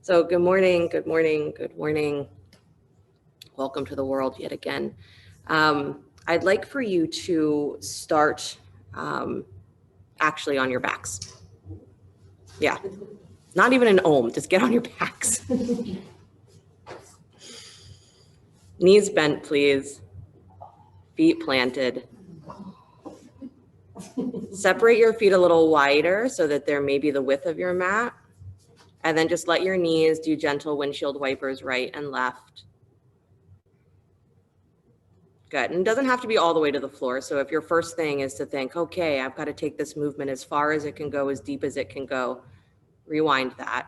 So good morning, good morning, good morning. Welcome to the world yet again. I'd like for you to start actually on your backs. Yeah, not even an om, just get on your backs. Knees bent, please. Feet planted. Separate your feet a little wider so that they're maybe the width of your mat. And then just let your knees do gentle windshield wipers right and left. Good. And it doesn't have to be all the way to the floor. So if your first thing is to think, okay, I've got to take this movement as far as it can go, as deep as it can go, rewind that.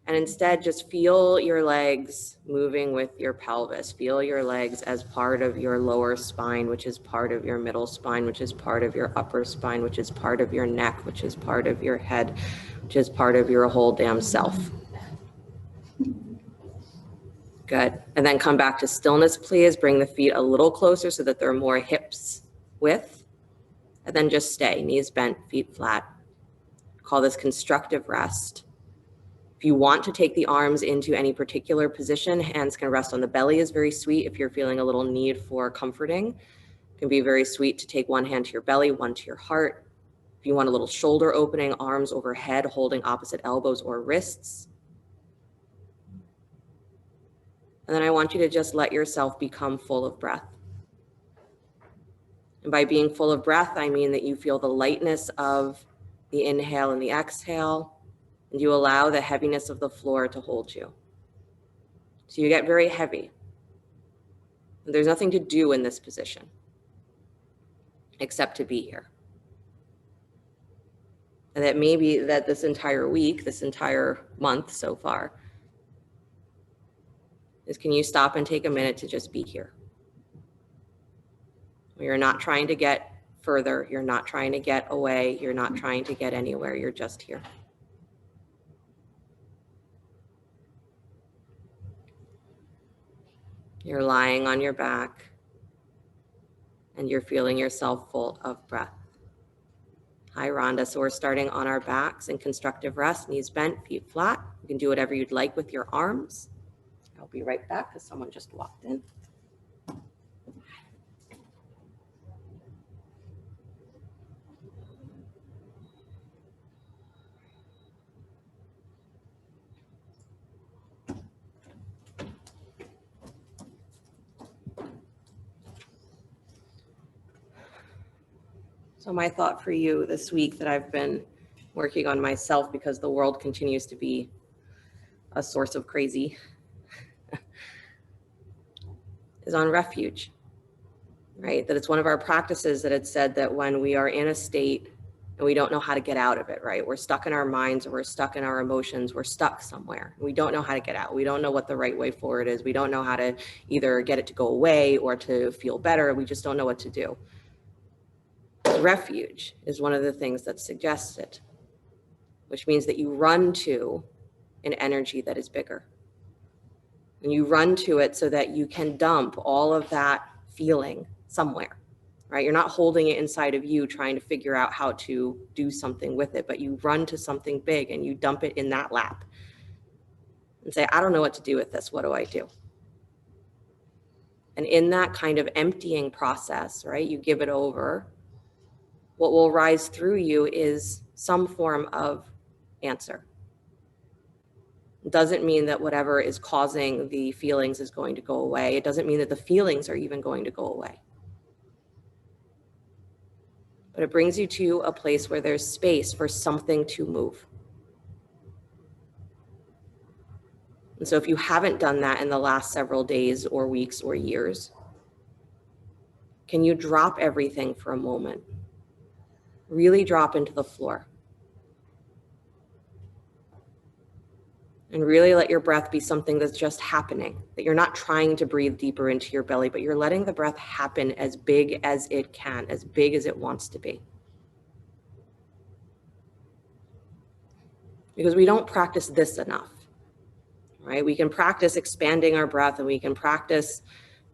And instead just feel your legs moving with your pelvis. Feel your legs as part of your lower spine, which is part of your middle spine, which is part of your upper spine, which is part of your neck, which is part of your head, which is part of your whole damn self. Good. And then come back to stillness, please. Bring the feet a little closer so that they're more hips width. And then just stay, knees bent, feet flat. Call this constructive rest. If you want to take the arms into any particular position, hands can rest on the belly is very sweet. If you're feeling a little need for comforting, it can be very sweet to take one hand to your belly, one to your heart. If you want a little shoulder opening, arms overhead, holding opposite elbows or wrists. And then I want you to just let yourself become full of breath. And by being full of breath, I mean that you feel the lightness of the inhale and the exhale, and you allow the heaviness of the floor to hold you. So you get very heavy. And there's nothing to do in this position except to be here. And that maybe that this entire week, this entire month so far, is can you stop and take a minute to just be here? You're not trying to get further. You're not trying to get away. You're not trying to get anywhere. You're just here. You're lying on your back and you're feeling yourself full of breath. Hi, Rhonda. So we're starting on our backs in constructive rest, knees bent, feet flat. You can do whatever you'd like with your arms. I'll be right back because someone just walked in. So my thought for you this week that I've been working on myself because the world continues to be a source of crazy is on refuge, right? That it's one of our practices that it said that when we are in a state and we don't know how to get out of it, right? We're stuck in our minds or we're stuck in our emotions. We're stuck somewhere. We don't know how to get out. We don't know what the right way forward is. We don't know how to either get it to go away or to feel better. We just don't know what to do. Refuge is one of the things that suggests it, which means that you run to an energy that is bigger. And you run to it so that you can dump all of that feeling somewhere, right? You're not holding it inside of you trying to figure out how to do something with it, but you run to something big and you dump it in that lap and say, I don't know what to do with this. What do I do? And in that kind of emptying process, right, you give it over. What will rise through you is some form of answer. It doesn't mean that whatever is causing the feelings is going to go away. It doesn't mean that the feelings are even going to go away. But it brings you to a place where there's space for something to move. And so if you haven't done that in the last several days or weeks or years, can you drop everything for a moment? Really drop into the floor. And really let your breath be something that's just happening, that you're not trying to breathe deeper into your belly, but you're letting the breath happen as big as it can, as big as it wants to be. Because we don't practice this enough, right? We can practice expanding our breath and we can practice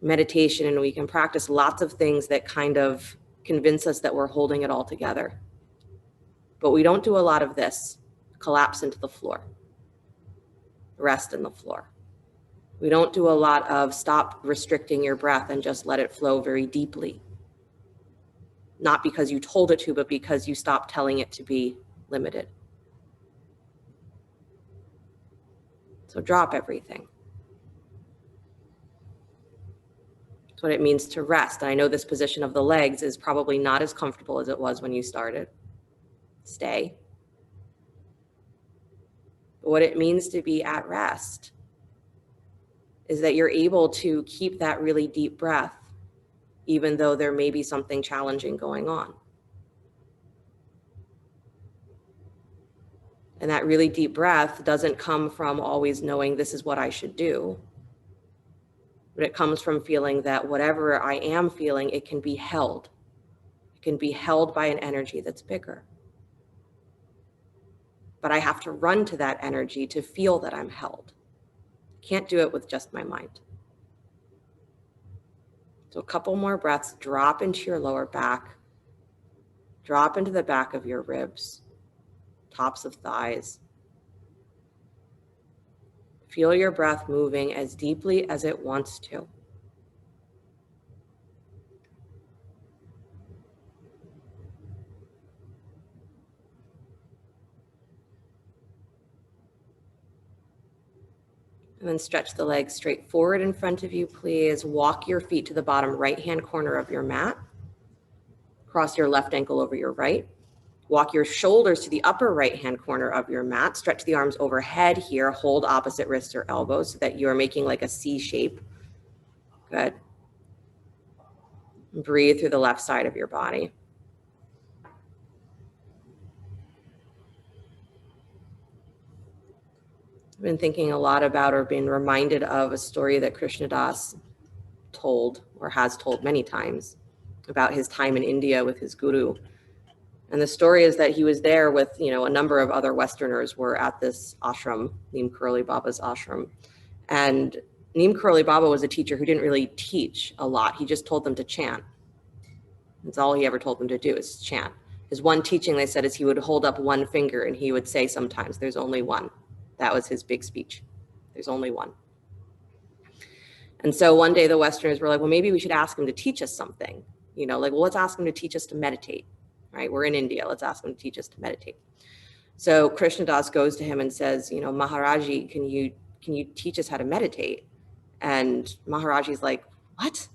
meditation and we can practice lots of things that kind of convince us that we're holding it all together. But we don't do a lot of this, collapse into the floor. rest in the floor. We don't do a lot of stop restricting your breath and just let it flow very deeply. Not because you told it to, but because you stopped telling it to be limited. So drop everything. That's what it means to rest. And I know this position of the legs is probably not as comfortable as it was when you started. Stay. But what it means to be at rest is that you're able to keep that really deep breath, even though there may be something challenging going on. And that really deep breath doesn't come from always knowing this is what I should do, but it comes from feeling that whatever I am feeling, it can be held. It can be held by an energy that's bigger. But I have to run to that energy to feel that I'm held. I can't do it with just my mind. So a couple more breaths, drop into your lower back, drop into the back of your ribs, tops of thighs. Feel your breath moving as deeply as it wants to. And then stretch the legs straight forward in front of you, please. Walk your feet to the bottom right-hand corner of your mat. Cross your left ankle over your right. Walk your shoulders to the upper right-hand corner of your mat. Stretch the arms overhead here. Hold opposite wrists or elbows so that you are making like a C shape. Good. Breathe through the left side of your body. I've been thinking a lot about or been reminded of a story that Krishna Das told or has told many times about his time in India with his guru. And the story is that he was there with, a number of other Westerners were at this ashram, Neem Karoli Baba's ashram. And Neem Karoli Baba was a teacher who didn't really teach a lot. He just told them to chant. That's all he ever told them to do is chant. His one teaching, they said, is he would hold up one finger and he would say sometimes, there's only one. That was his big speech. There's only one. And so one day the Westerners were like, well, maybe we should ask him to teach us something. Let's ask him to teach us to meditate, right? We're in India. Let's ask him to teach us to meditate. So Krishna Das goes to him and says, Maharaji, can you teach us how to meditate? And Maharaji's like, what?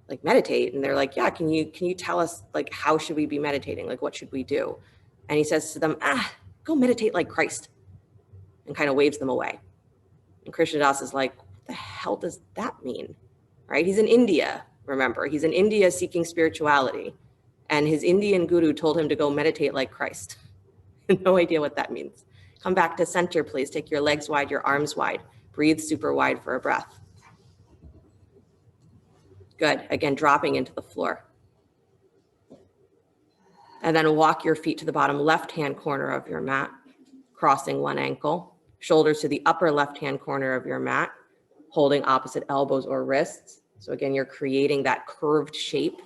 Like meditate? And they're like, yeah, can you tell us how should we be meditating? What should we do? And he says to them, go meditate like Christ, and kind of waves them away. And Krishna Das is like, what the hell does that mean? Right? He's in India, remember. He's in India seeking spirituality. And his Indian guru told him to go meditate like Christ. No idea what that means. Come back to center, please. Take your legs wide, your arms wide. Breathe super wide for a breath. Good. Again, dropping into the floor. And then walk your feet to the bottom left-hand corner of your mat, crossing one ankle. Shoulders to the upper left-hand corner of your mat, holding opposite elbows or wrists. So again, you're creating that curved shape,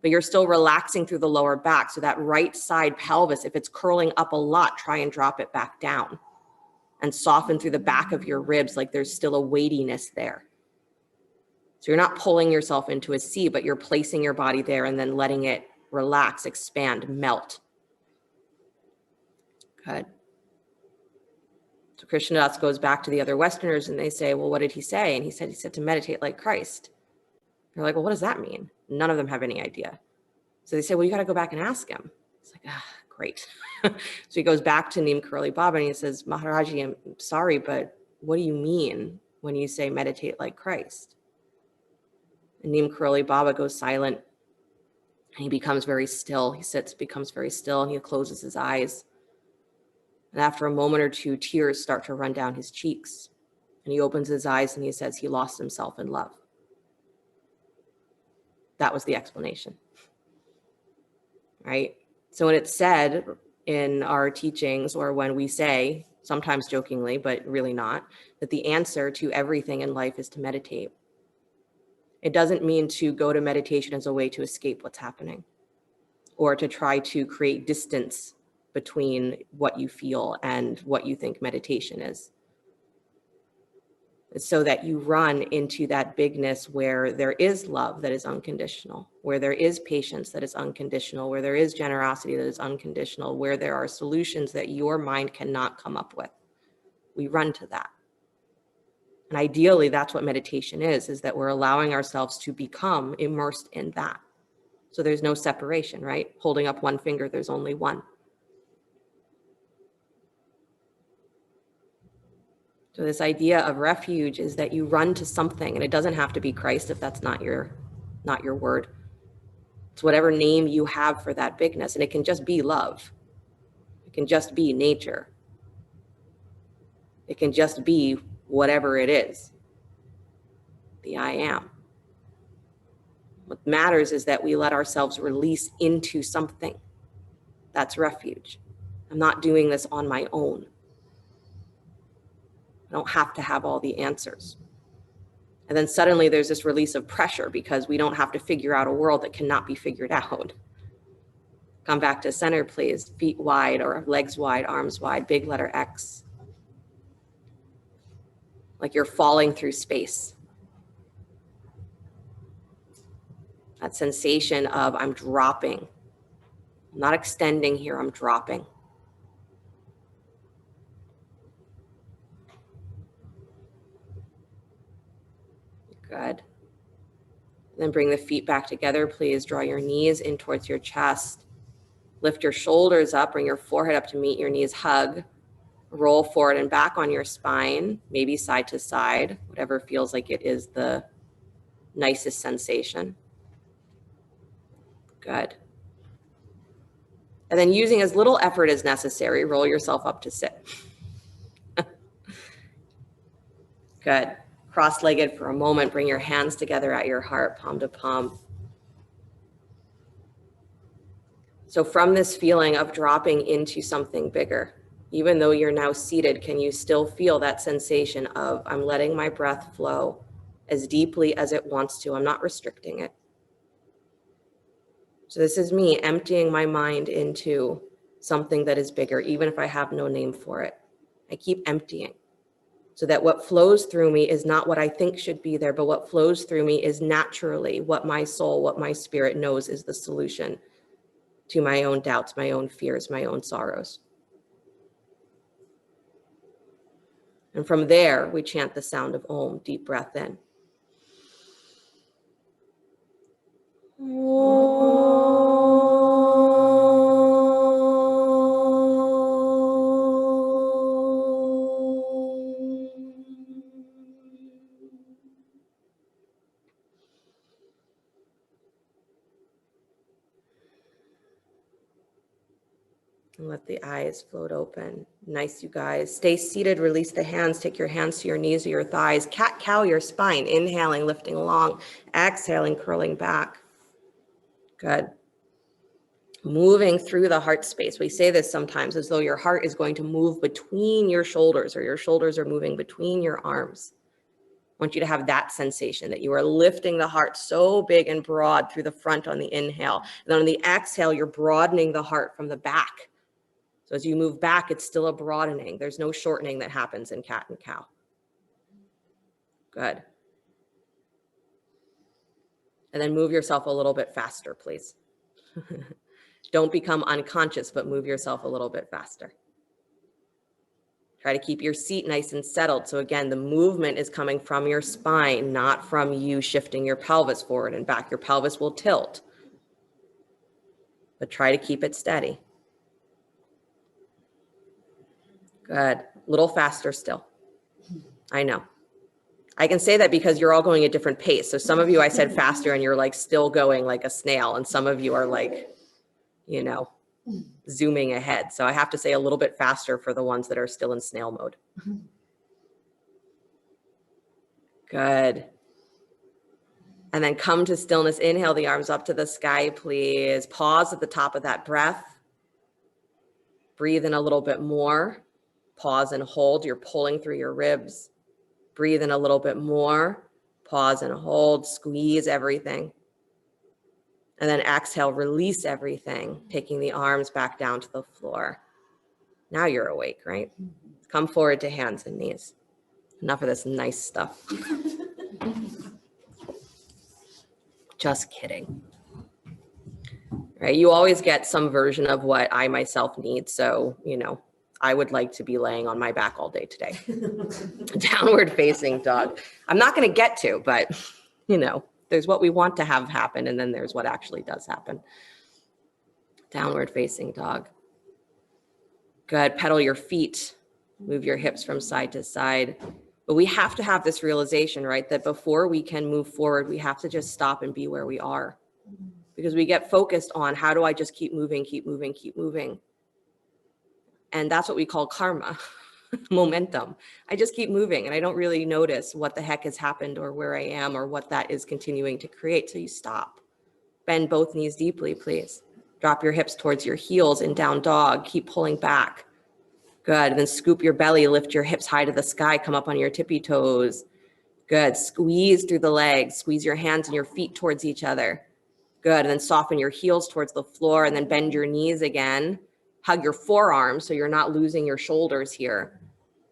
but you're still relaxing through the lower back. So that right side pelvis, if it's curling up a lot, try and drop it back down and soften through the back of your ribs like there's still a weightiness there. So you're not pulling yourself into a C, but you're placing your body there and then letting it relax, expand, melt. Good. So Krishna Das goes back to the other Westerners and they say, well, what did he say? And he said to meditate like Christ. They're like, well, what does that mean? None of them have any idea. So they say, well, you got to go back and ask him. It's like, great. So he goes back to Neem Karoli Baba and he says, Maharaji, I'm sorry, but what do you mean when you say meditate like Christ? And Neem Karoli Baba goes silent and he becomes very still. He sits, becomes very still, and he closes his eyes. And after a moment or two, tears start to run down his cheeks. And he opens his eyes and he says he lost himself in love. That was the explanation, right? So when it's said in our teachings, or when we say, sometimes jokingly, but really not, that the answer to everything in life is to meditate, it doesn't mean to go to meditation as a way to escape what's happening or to try to create distance between what you feel and what you think meditation is. so that you run into that bigness where there is love that is unconditional, where there is patience that is unconditional, where there is generosity that is unconditional, where there are solutions that your mind cannot come up with. We run to that. And ideally, that's what meditation is that we're allowing ourselves to become immersed in that. So there's no separation, right? Holding up one finger, there's only one. So this idea of refuge is that you run to something, and it doesn't have to be Christ if that's not your word. It's whatever name you have for that bigness, and it can just be love. It can just be nature. It can just be whatever it is, the I am. What matters is that we let ourselves release into something. That's refuge. I'm not doing this on my own. I don't have to have all the answers. And then suddenly there's this release of pressure because we don't have to figure out a world that cannot be figured out. Come back to center, please. Feet wide or legs wide, arms wide, big letter X. Like you're falling through space. That sensation of I'm dropping. I'm not extending here, I'm dropping. Good. Then bring the feet back together, please. Draw your knees in towards your chest. Lift your shoulders up, bring your forehead up to meet your knees, hug. Roll forward and back on your spine, maybe side to side, whatever feels like it is the nicest sensation. Good. And then using as little effort as necessary, roll yourself up to sit. Good. Cross-legged for a moment, bring your hands together at your heart, palm to palm. So from this feeling of dropping into something bigger, even though you're now seated, can you still feel that sensation of I'm letting my breath flow as deeply as it wants to. I'm not restricting it. So this is me emptying my mind into something that is bigger, even if I have no name for it. I keep emptying so that what flows through me is not what I think should be there, but what flows through me is naturally what my soul, what my spirit knows is the solution to my own doubts, my own fears, my own sorrows. And from there, we chant the sound of Om, deep breath in. And let the eyes float open. Nice, you guys. Stay seated, release the hands, take your hands to your knees or your thighs. Cat-cow your spine, inhaling, lifting along, exhaling, curling back. Good. Moving through the heart space. We say this sometimes as though your heart is going to move between your shoulders or your shoulders are moving between your arms. I want you to have that sensation that you are lifting the heart so big and broad through the front on the inhale. And then on the exhale, you're broadening the heart from the back. So as you move back, it's still a broadening. There's no shortening that happens in cat and cow. Good. And then move yourself a little bit faster, please. Don't become unconscious, but move yourself a little bit faster. Try to keep your seat nice and settled. So again, the movement is coming from your spine, not from you shifting your pelvis forward and back. Your pelvis will tilt, but try to keep it steady. Good. A little faster still. I know. I can say that because you're all going at different pace. So some of you, I said faster and you're like still going like a snail. And some of you are like, you know, zooming ahead. So I have to say a little bit faster for the ones that are still in snail mode. Good. And then come to stillness. Inhale the arms up to the sky, please. Pause at the top of that breath. Breathe in a little bit more. Pause and hold. You're pulling through your ribs. Breathe in a little bit more. Pause and hold. Squeeze everything. And then exhale, release everything, taking the arms back down to the floor. Now you're awake, right? Come forward to hands and knees. Enough of this nice stuff. Just kidding. Right? You always get some version of what I myself need. So, you know, I would like to be laying on my back all day today. Downward facing dog. I'm not going to get to, but, you know, there's what we want to have happen, and then there's what actually does happen. Downward facing dog. Good. Pedal your feet. Move your hips from side to side. But we have to have this realization, right, that before we can move forward, we have to just stop and be where we are. Because we get focused on how do I just keep moving, keep moving, keep moving. And that's what we call karma, momentum. I just keep moving and I don't really notice what the heck has happened or where I am or what that is continuing to create. So you stop. Bend both knees deeply, please. Drop your hips towards your heels in down dog. Keep pulling back. Good. And then scoop your belly, lift your hips high to the sky, come up on your tippy toes. Good. Squeeze through the legs. Squeeze your hands and your feet towards each other. Good. And then soften your heels towards the floor and then bend your knees again. Hug your forearms so you're not losing your shoulders here.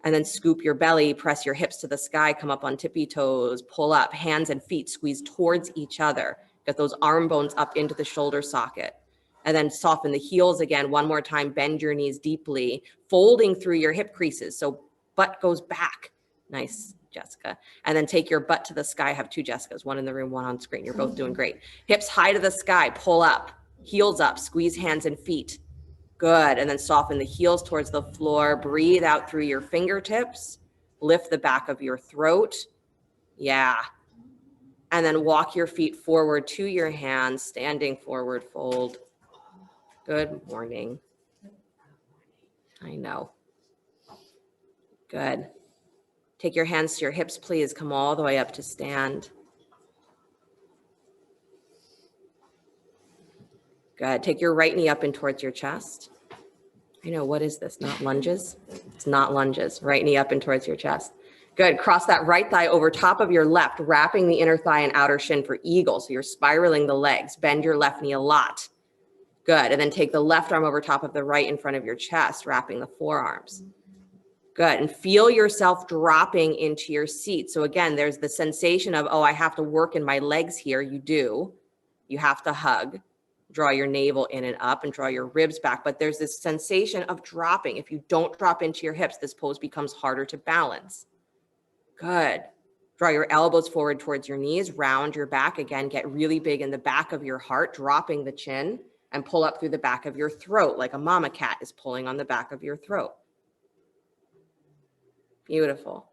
And then scoop your belly, press your hips to the sky, come up on tippy toes, pull up, hands and feet squeeze towards each other. Get those arm bones up into the shoulder socket. And then soften the heels again. One more time, bend your knees deeply, folding through your hip creases. So butt goes back. Nice, Jessica. And then take your butt to the sky. Have two Jessicas, one in the room, one on screen. You're both doing great. Hips high to the sky, pull up, heels up, squeeze hands and feet. Good. And then soften the heels towards the floor. Breathe out through your fingertips. Lift the back of your throat. Yeah. And then walk your feet forward to your hands, standing forward fold. Good morning. I know. Good. Take your hands to your hips, please. Come all the way up to stand. Good. Take your right knee up and towards your chest. I know, what is this? Not lunges? It's not lunges. Right knee up and towards your chest. Good. Cross that right thigh over top of your left, wrapping the inner thigh and outer shin for eagle. So you're spiraling the legs. Bend your left knee a lot. Good. And then take the left arm over top of the right in front of your chest, wrapping the forearms. Good. And feel yourself dropping into your seat. So again, there's the sensation of, oh, I have to work in my legs here. You do. You have to hug. Draw your navel in and up and draw your ribs back. But there's this sensation of dropping. If you don't drop into your hips, this pose becomes harder to balance. Good. Draw your elbows forward towards your knees. Round your back. Again, get really big in the back of your heart, dropping the chin. And pull up through the back of your throat like a mama cat is pulling on the back of your throat. Beautiful.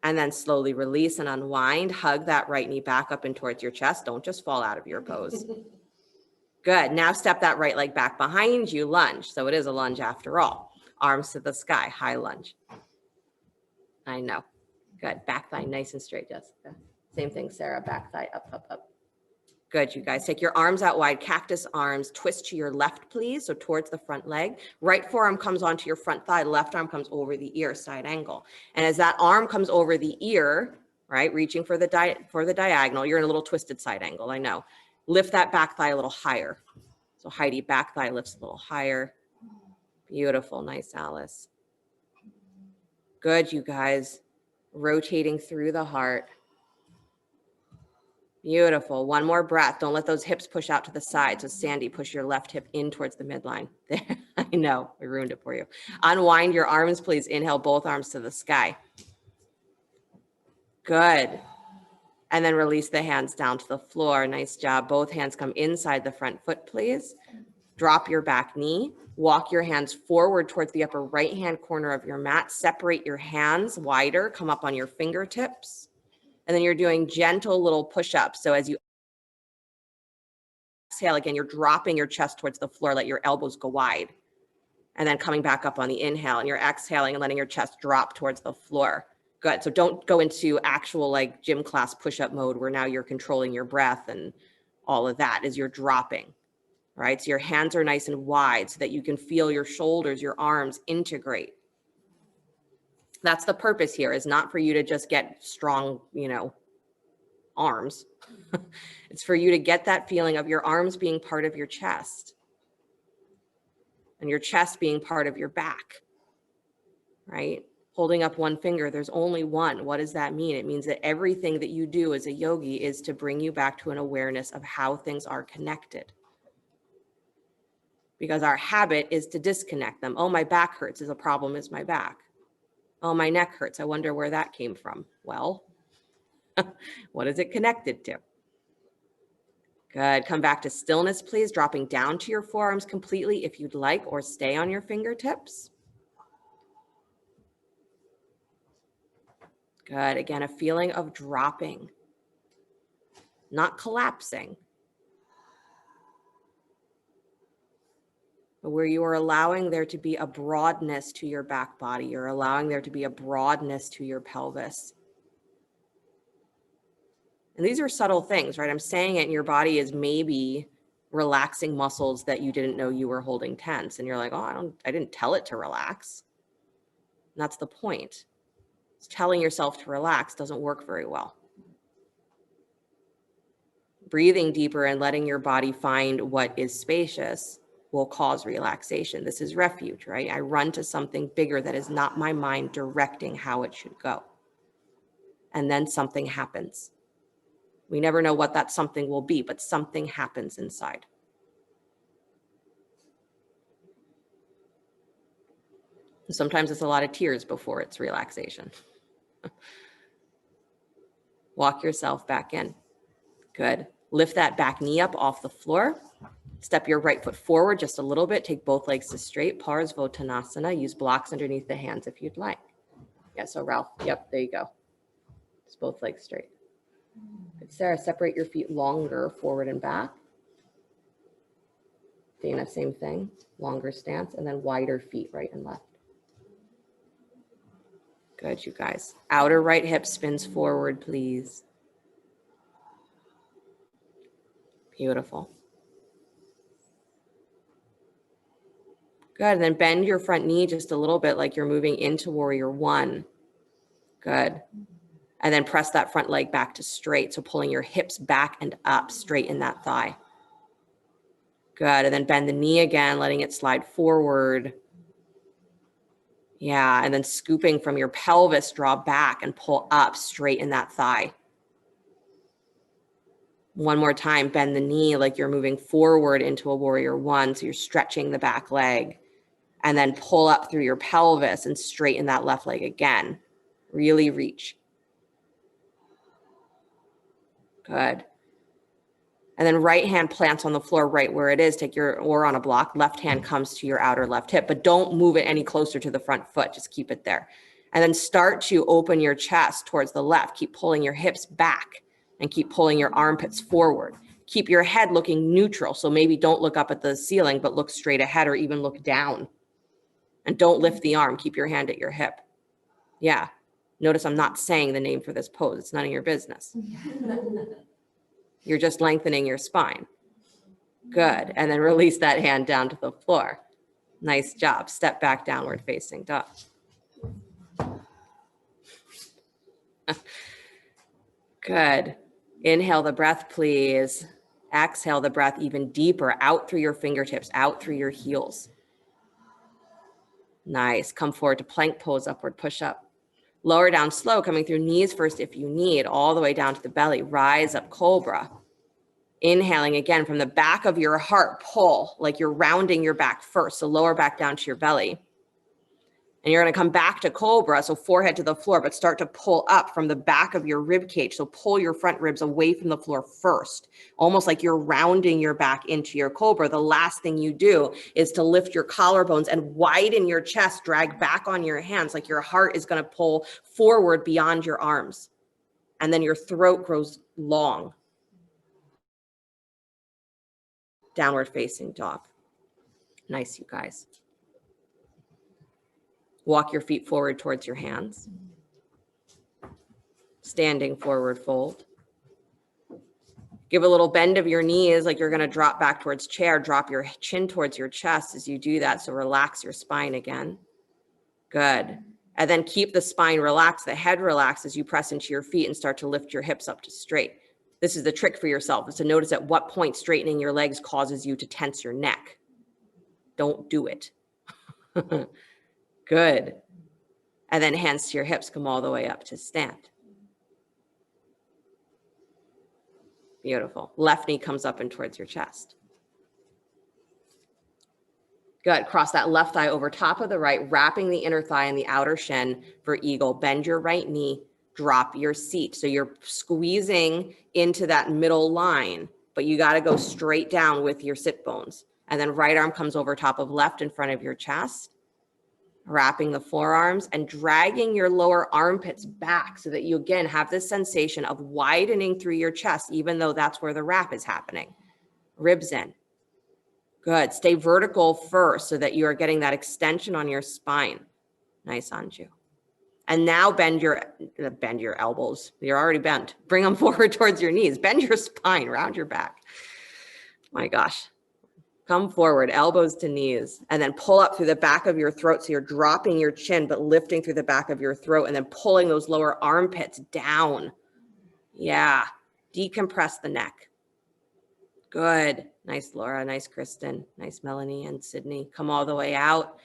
And then slowly release and unwind. Hug that right knee back up and towards your chest. Don't just fall out of your pose. Good. Now step that right leg back behind you. Lunge. So it is a lunge after all. Arms to the sky. High lunge. I know. Good. Back thigh nice and straight, Jessica. Same thing, Sarah. Back thigh up, up, up. Good, you guys. Take your arms out wide, cactus arms, twist to your left, please. So towards the front leg. Right forearm comes onto your front thigh. Left arm comes over the ear, side angle. And as that arm comes over the ear, right, reaching for the diagonal, you're in a little twisted side angle, I know. Lift that back thigh a little higher. So Heidi, back thigh lifts a little higher. Beautiful, nice, Alice. Good, you guys. Rotating through the heart. Beautiful. One more breath. Don't let those hips push out to the side. So Sandy, push your left hip in towards the midline. I know, we ruined it for you. Unwind your arms, please. Inhale, both arms to the sky. Good. And then release the hands down to the floor. Nice job. Both hands come inside the front foot, please. Drop your back knee. Walk your hands forward towards the upper right-hand corner of your mat. Separate your hands wider. Come up on your fingertips. And then you're doing gentle little push-ups. So as you exhale, again, you're dropping your chest towards the floor. Let your elbows go wide. And then coming back up on the inhale. And you're exhaling and letting your chest drop towards the floor. Good. So don't go into actual like gym class push-up mode where now you're controlling your breath and all of that as you're dropping. Right? So your hands are nice and wide so that you can feel your shoulders, your arms integrate. That's the purpose here, is not for you to just get strong, arms. It's for you to get that feeling of your arms being part of your chest and your chest being part of your back, right? Holding up one finger, there's only one. What does that mean? It means that everything that you do as a yogi is to bring you back to an awareness of how things are connected. Because our habit is to disconnect them. Oh, my back hurts is a problem, is my back. Oh, my neck hurts. I wonder where that came from. Well, what is it connected to? Good. Come back to stillness, please. Dropping down to your forearms completely if you'd like, or stay on your fingertips. Good. Again, a feeling of dropping, not collapsing, but where you are allowing there to be a broadness to your back body. You're allowing there to be a broadness to your pelvis. And these are subtle things, right? I'm saying it, and your body is maybe relaxing muscles that you didn't know you were holding tense. And you're like, oh, I didn't tell it to relax. And that's the point. Telling yourself to relax doesn't work very well. Breathing deeper and letting your body find what is spacious will cause relaxation. This is refuge, right? I run to something bigger that is not my mind directing how it should go. And then something happens. We never know what that something will be, but something happens inside. Sometimes it's a lot of tears before it's relaxation. Walk yourself back in. Good. Lift that back knee up off the floor. Step your right foot forward just a little bit. Take both legs to straight. Parsvottanasana. Use blocks underneath the hands if you'd like. Yeah, so Ralph, yep, there you go. Just both legs straight. Good. Sarah, separate your feet longer, forward and back. Dana, same thing. Longer stance, and then wider feet, right and left. Good, you guys. Outer right hip spins forward, please. Beautiful. Good, and then bend your front knee just a little bit like you're moving into warrior one. Good. And then press that front leg back to straight. So pulling your hips back and up, straight in that thigh. Good, and then bend the knee again, letting it slide forward. Yeah, and then scooping from your pelvis, draw back and pull up straight in that thigh. One more time, bend the knee like you're moving forward into a warrior one. So you're stretching the back leg, and then pull up through your pelvis and straighten that left leg again. Really reach. Good. And then right hand plants on the floor right where it is. Take your, or on a block, left hand comes to your outer left hip, but don't move it any closer to the front foot. Just keep it there. And then start to open your chest towards the left. Keep pulling your hips back and keep pulling your armpits forward. Keep your head looking neutral. So maybe don't look up at the ceiling, but look straight ahead or even look down. And don't lift the arm. Keep your hand at your hip. Yeah. Notice I'm not saying the name for this pose. It's none of your business. You're just lengthening your spine. Good. And then release that hand down to the floor. Nice job. Step back, downward facing dog. Good. Inhale the breath, please. Exhale the breath even deeper, out through your fingertips, out through your heels. Nice. Come forward to plank pose, upward push up. Lower down slow, coming through knees first if you need, all the way down to the belly. Rise up, cobra. Inhaling again from the back of your heart, pull like you're rounding your back first. So lower back down to your belly. And you're going to come back to cobra, so forehead to the floor, but start to pull up from the back of your rib cage. So pull your front ribs away from the floor first, almost like you're rounding your back into your cobra. The last thing you do is to lift your collarbones and widen your chest, drag back on your hands, like your heart is going to pull forward beyond your arms. And then your throat grows long. Downward facing dog. Nice, you guys. Walk your feet forward towards your hands. Standing forward fold. Give a little bend of your knees like you're going to drop back towards chair. Drop your chin towards your chest as you do that. So relax your spine again. Good. And then keep the spine relaxed, the head relaxed as you press into your feet and start to lift your hips up to straight. This is the trick for yourself, is to notice at what point straightening your legs causes you to tense your neck. Don't do it. Good. And then hands to your hips, come all the way up to stand. Beautiful. Left knee comes up and towards your chest. Good. Cross that left thigh over top of the right, wrapping the inner thigh and the outer shin for eagle. Bend your right knee, drop your seat. So you're squeezing into that middle line, but you got to go straight down with your sit bones. And then right arm comes over top of left in front of your chest, wrapping the forearms and dragging your lower armpits back so that you again have this sensation of widening through your chest, even though that's where the wrap is happening. Ribs in. Good. Stay vertical first so that you are getting that extension on your spine. Nice, Anju. And now bend your elbows. You're already bent. Bring them forward towards your knees. Bend your spine, round your back. My gosh. Come forward, elbows to knees, and then pull up through the back of your throat. So you're dropping your chin, but lifting through the back of your throat and then pulling those lower armpits down. Yeah. Decompress the neck. Good. Nice, Laura. Nice, Kristen. Nice, Melanie and Sydney. Come all the way out.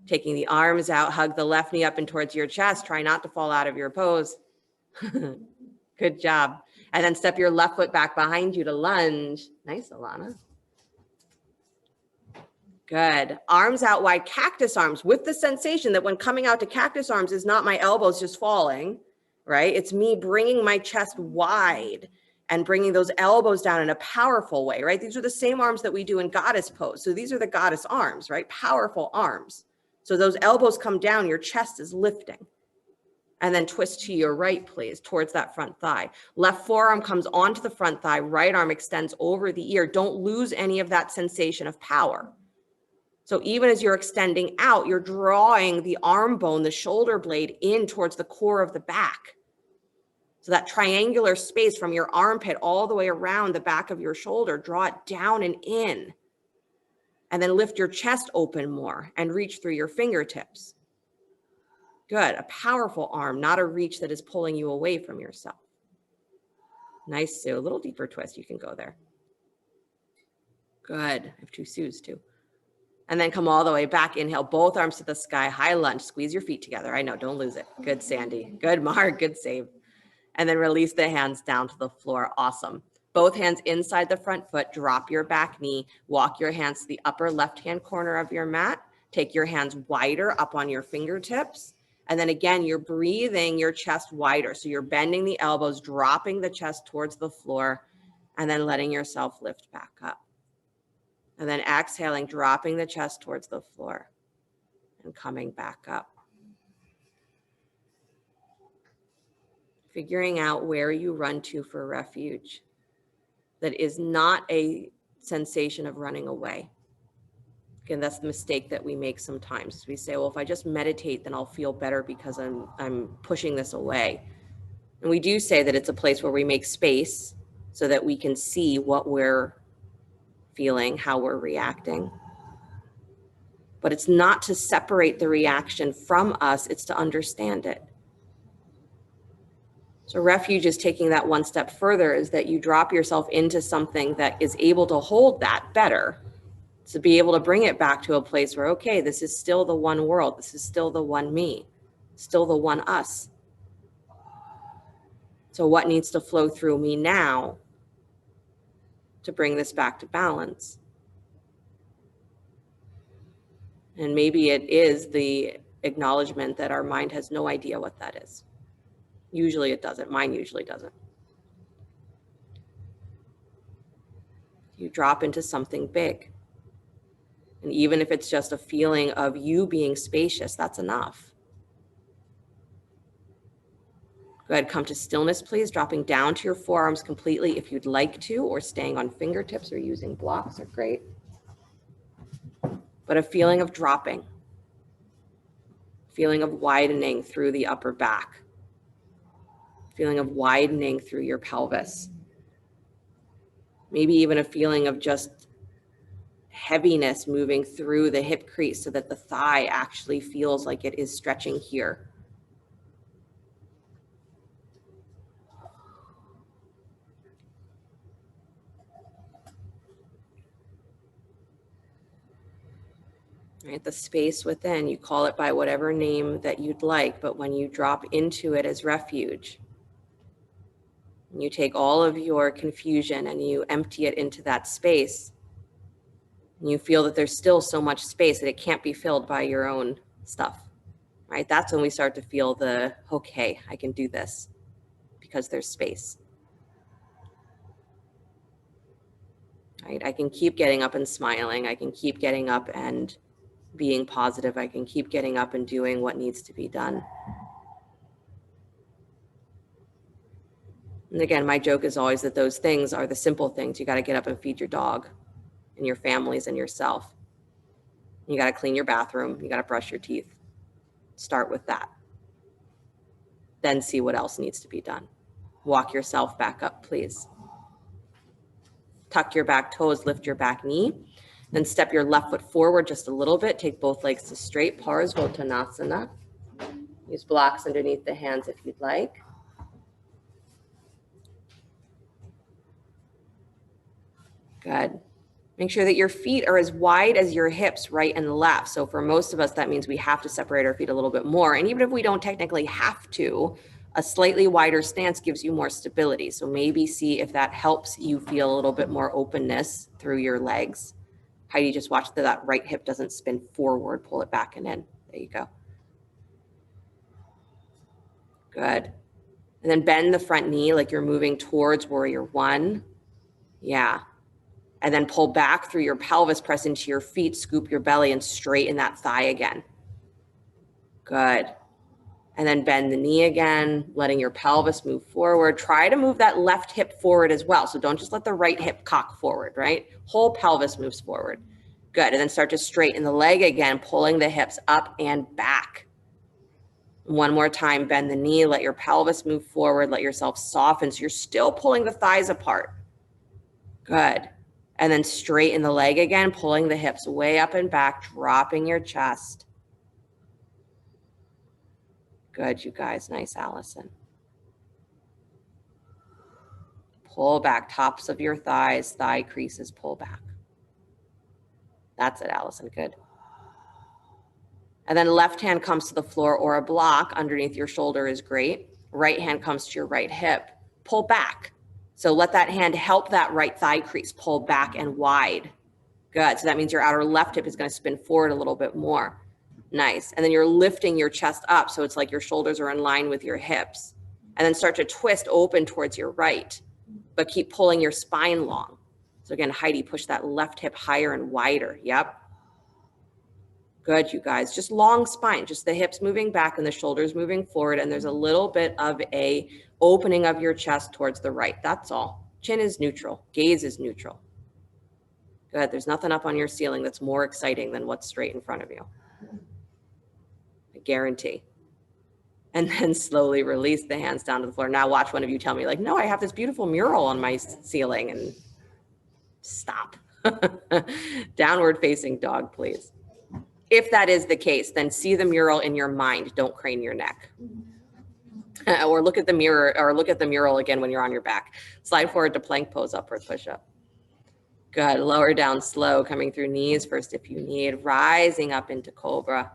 Taking the arms out. Hug the left knee up and towards your chest. Try not to fall out of your pose. Good job. And then step your left foot back behind you to lunge. Nice, Alana. Good. Arms out wide, cactus arms, with the sensation that when coming out to cactus arms is not my elbows just falling, right? It's me bringing my chest wide and bringing those elbows down in a powerful way, right? These are the same arms that we do in goddess pose. So these are the goddess arms, right? Powerful arms. So those elbows come down, your chest is lifting. And then twist to your right, please, towards that front thigh. Left forearm comes onto the front thigh, right arm extends over the ear. Don't lose any of that sensation of power. So even as you're extending out, you're drawing the arm bone, the shoulder blade in towards the core of the back. So that triangular space from your armpit all the way around the back of your shoulder, draw it down and in. And then lift your chest open more and reach through your fingertips. Good. A powerful arm, not a reach that is pulling you away from yourself. Nice, Sue. A little deeper twist. You can go there. Good. I have two Sues too. And then come all the way back. Inhale, both arms to the sky, high lunge. Squeeze your feet together. I know, don't lose it. Good, Sandy. Good, Mark. Good save. And then release the hands down to the floor. Awesome. Both hands inside the front foot. Drop your back knee. Walk your hands to the upper left-hand corner of your mat. Take your hands wider up on your fingertips. And then again, you're breathing your chest wider. So you're bending the elbows, dropping the chest towards the floor, and then letting yourself lift back up. And then exhaling, dropping the chest towards the floor and coming back up. Figuring out where you run to for refuge that is not a sensation of running away. Again, that's the mistake that we make sometimes. We say, well, if I just meditate, then I'll feel better because I'm pushing this away. And we do say that it's a place where we make space so that we can see what we're feeling, how we're reacting. But it's not to separate the reaction from us, it's to understand it. So refuge is taking that one step further, is that you drop yourself into something that is able to hold that better, to be able to bring it back to a place where, okay, this is still the one world, this is still the one me, still the one us. So what needs to flow through me now to bring this back to balance? And maybe it is the acknowledgement that our mind has no idea what that is. Usually it doesn't. Mine usually doesn't. You drop into something big. And even if it's just a feeling of you being spacious, that's enough. Go ahead, come to stillness, please. Dropping down to your forearms completely if you'd like to, or staying on fingertips or using blocks are great. But a feeling of dropping. Feeling of widening through the upper back. Feeling of widening through your pelvis. Maybe even a feeling of just heaviness moving through the hip crease so that the thigh actually feels like it is stretching here. right? The space within, you call it by whatever name that you'd like, but when you drop into it as refuge, and you take all of your confusion and you empty it into that space, and you feel that there's still so much space that it can't be filled by your own stuff, right? That's when we start to feel the, okay, I can do this because there's space, right? I can keep getting up and smiling. I can keep getting up and being positive. I can keep getting up and doing what needs to be done. And again, my joke is always that those things are the simple things. You got to get up and feed your dog and your families and yourself. You got to clean your bathroom. You got to brush your teeth. Start with that. Then see what else needs to be done. Walk yourself back up, please. Tuck your back toes, lift your back knee. Then step your left foot forward just a little bit. Take both legs to straight, Parsvottanasana. Use blocks underneath the hands if you'd like. Good. Make sure that your feet are as wide as your hips, right and left. So for most of us, that means we have to separate our feet a little bit more. And even if we don't technically have to, a slightly wider stance gives you more stability. So maybe see if that helps you feel a little bit more openness through your legs. Heidi, just watch that right hip doesn't spin forward. Pull it back and in. There you go. Good. And then bend the front knee like you're moving towards warrior one. Yeah. And then pull back through your pelvis, press into your feet, scoop your belly, and straighten that thigh again. Good. And then bend the knee again, letting your pelvis move forward. Try to move that left hip forward as well. So don't just let the right hip cock forward, right? Whole pelvis moves forward. Good. And then start to straighten the leg again, pulling the hips up and back. One more time, bend the knee, let your pelvis move forward, let yourself soften. So you're still pulling the thighs apart. Good. And then straighten the leg again, pulling the hips way up and back, dropping your chest. Good, you guys. Nice, Allison. Pull back, tops of your thighs, thigh creases, pull back. That's it, Allison. Good. And then left hand comes to the floor or a block underneath your shoulder is great. Right hand comes to your right hip. Pull back. So let that hand help that right thigh crease pull back and wide. Good. So that means your outer left hip is going to spin forward a little bit more. Nice. And then you're lifting your chest up. So it's like your shoulders are in line with your hips. And then start to twist open towards your right, but keep pulling your spine long. So again, Heidi, push that left hip higher and wider. Yep. Good, you guys. Just long spine, just the hips moving back and the shoulders moving forward. And there's a little bit of a opening of your chest towards the right. That's all. Chin is neutral. Gaze is neutral. Good. There's nothing up on your ceiling that's more exciting than what's straight in front of you. I guarantee. And then slowly release the hands down to the floor. Now watch one of you tell me like, no, I have this beautiful mural on my ceiling, and stop. Downward facing dog, please. If that is the case, then see the mural in your mind. Don't crane your neck. Or look at the mirror, or look at the mural again when you're on your back. Slide forward to plank pose, upward push up. Good. Lower down slow, coming through knees first if you need. Rising up into cobra.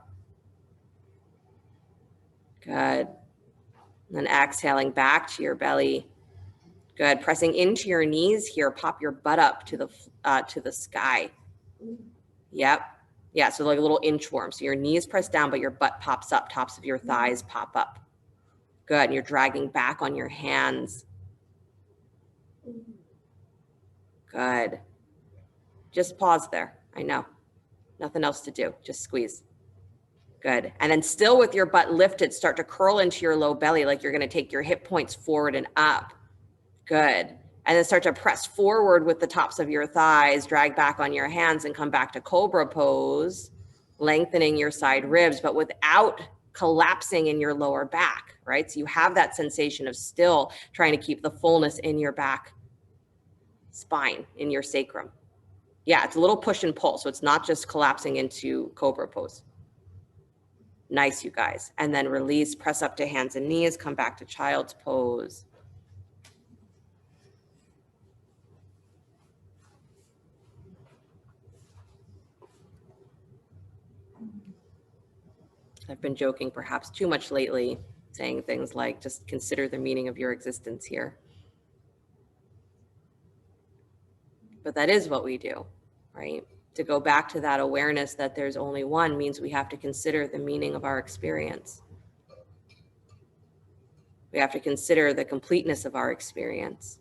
Good. And then exhaling back to your belly. Good. Pressing into your knees here. Pop your butt up to the sky. Yep. Yeah, so like a little inchworm. So your knees press down, but your butt pops up. Tops of your thighs pop up. Good. And you're dragging back on your hands. Good. Just pause there. I know. Nothing else to do. Just squeeze. Good. And then still with your butt lifted, start to curl into your low belly like you're going to take your hip points forward and up. Good. And then start to press forward with the tops of your thighs, drag back on your hands and come back to cobra pose, lengthening your side ribs, but without collapsing in your lower back, right? So you have that sensation of still trying to keep the fullness in your back spine, in your sacrum. Yeah, it's a little push and pull. So it's not just collapsing into cobra pose. Nice, you guys. And then release, press up to hands and knees, come back to child's pose. I've been joking perhaps too much lately, saying things like, just consider the meaning of your existence here. But that is what we do, right? To go back to that awareness that there's only one means we have to consider the meaning of our experience. We have to consider the completeness of our experience.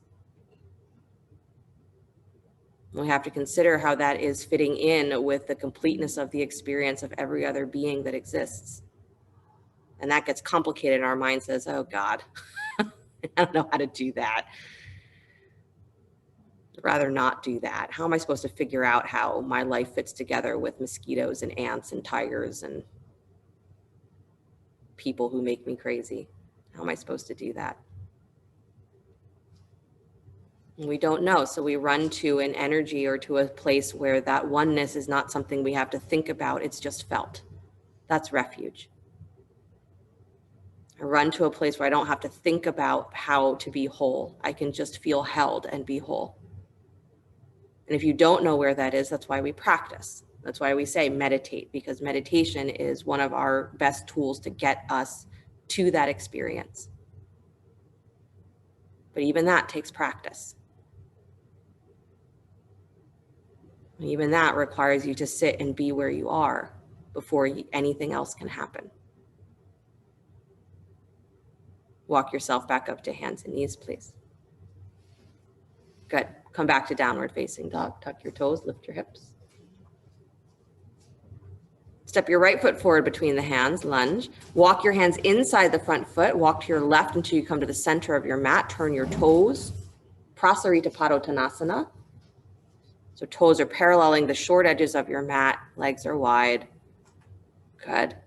We have to consider how that is fitting in with the completeness of the experience of every other being that exists. And that gets complicated, and our mind says, oh God, I don't know how to do that. I'd rather not do that. How am I supposed to figure out how my life fits together with mosquitoes and ants and tigers and people who make me crazy? How am I supposed to do that? We don't know. So we run to an energy or to a place where that oneness is not something we have to think about. It's just felt. That's refuge. I run to a place where I don't have to think about how to be whole. I can just feel held and be whole. And if you don't know where that is, that's why we practice. That's why we say meditate, because meditation is one of our best tools to get us to that experience. But even that takes practice. Even that requires you to sit and be where you are before anything else can happen. Walk yourself back up to hands and knees, please. Good. Come back to downward facing dog. Tuck your toes, lift your hips. Step your right foot forward between the hands, lunge. Walk your hands inside the front foot. Walk to your left until you come to the center of your mat. Turn your toes. Prasarita Padottanasana. So toes are paralleling the short edges of your mat. Legs are wide. Good.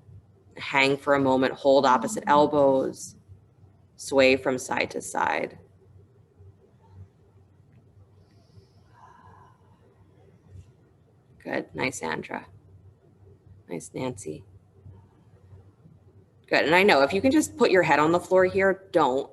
Hang for a moment. Hold opposite elbows. Sway from side to side. Good. Nice, Andra. Nice, Nancy. Good. And I know if you can just put your head on the floor here, don't.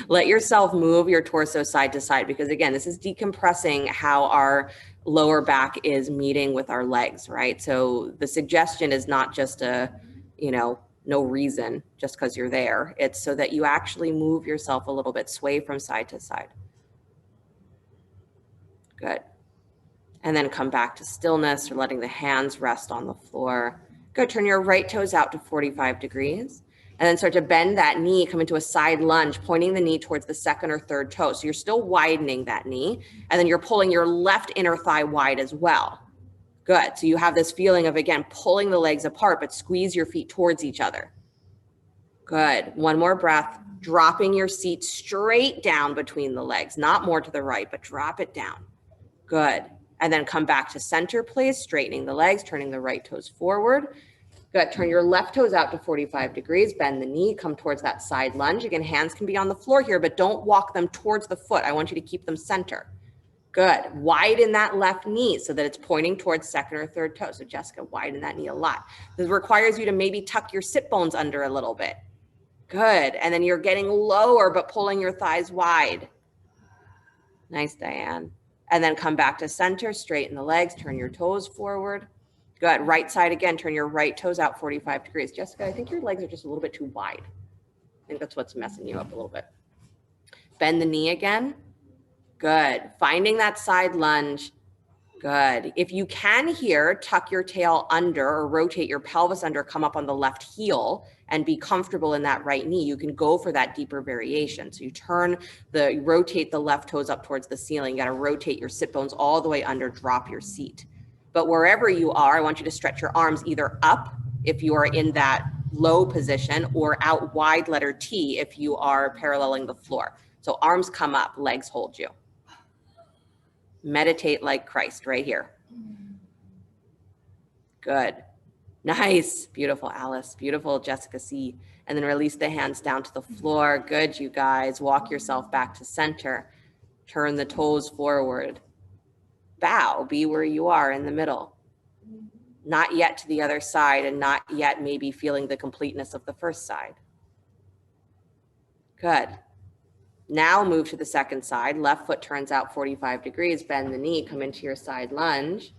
Let yourself move your torso side to side, because again, this is decompressing how our lower back is meeting with our legs, right? So the suggestion is not just no reason, just because you're there. It's so that you actually move yourself a little bit, sway from side to side. Good. And then come back to stillness, or letting the hands rest on the floor. Good. Turn your right toes out to 45 degrees. And then start to bend that knee, come into a side lunge, pointing the knee towards the second or third toe. So you're still widening that knee. And then you're pulling your left inner thigh wide as well. Good. So you have this feeling of, again, pulling the legs apart, but squeeze your feet towards each other. Good. One more breath. Dropping your seat straight down between the legs, not more to the right, but drop it down. Good. And then come back to center, please. Straightening the legs, turning the right toes forward. Good. Turn your left toes out to 45 degrees. Bend the knee. Come towards that side lunge. Again, hands can be on the floor here, but don't walk them towards the foot. I want you to keep them center. Good. Widen that left knee so that it's pointing towards second or third toe. So Jessica, widen that knee a lot. This requires you to maybe tuck your sit bones under a little bit. Good. And then you're getting lower, but pulling your thighs wide. Nice, Diane. And then come back to center, straighten the legs, turn your toes forward. Good. Right side again, turn your right toes out 45 degrees. Jessica, I think your legs are just a little bit too wide. I think that's what's messing you up a little bit. Bend the knee again. Good. Finding that side lunge. Good. If you can here, tuck your tail under or rotate your pelvis under, come up on the left heel and be comfortable in that right knee. You can go for that deeper variation. So you rotate the left toes up towards the ceiling. You got to rotate your sit bones all the way under, drop your seat. But wherever you are, I want you to stretch your arms either up if you are in that low position, or out wide, letter T, if you are paralleling the floor. So arms come up, legs hold you. Meditate like Christ right here. Good. Nice. Beautiful, Alice. Beautiful, Jessica C. And then release the hands down to the floor. Good, you guys. Walk yourself back to center. Turn the toes forward. Bow. Be where you are in the middle. Not yet to the other side, and not yet maybe feeling the completeness of the first side. Good. Now move to the second side. Left foot turns out 45 degrees. Bend the knee. Come into your side lunge.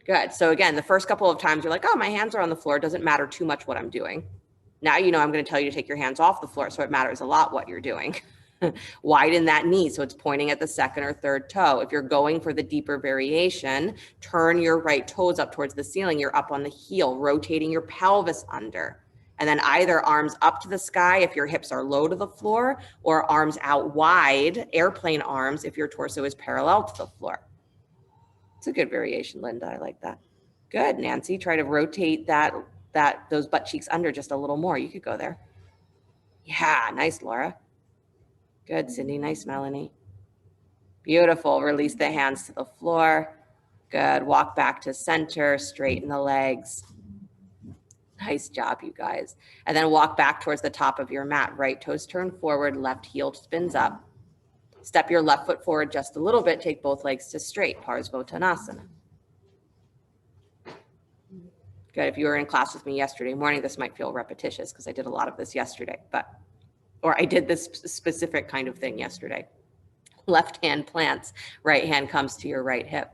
Good. So again, the first couple of times you're like, oh, my hands are on the floor. It doesn't matter too much what I'm doing. Now, you know, I'm going to tell you to take your hands off the floor. So it matters a lot what you're doing. Widen that knee so it's pointing at the second or third toe. If you're going for the deeper variation, turn your right toes up towards the ceiling. You're up on the heel, rotating your pelvis under. And then either arms up to the sky if your hips are low to the floor, or arms out wide, airplane arms if your torso is parallel to the floor. It's a good variation, Linda. I like that. Good, Nancy. Try to rotate those butt cheeks under just a little more. You could go there. Yeah, nice, Laura. Good, Cindy. Nice, Melanie. Beautiful. Release the hands to the floor. Good. Walk back to center. Straighten the legs. Nice job, you guys. And then walk back towards the top of your mat. Right toes turn forward. Left heel spins up. Step your left foot forward just a little bit. Take both legs to straight. Parsvottanasana. Good. If you were in class with me yesterday morning, this might feel repetitious because I did a lot of this yesterday, or I did this specific kind of thing yesterday. Left hand plants, right hand comes to your right hip.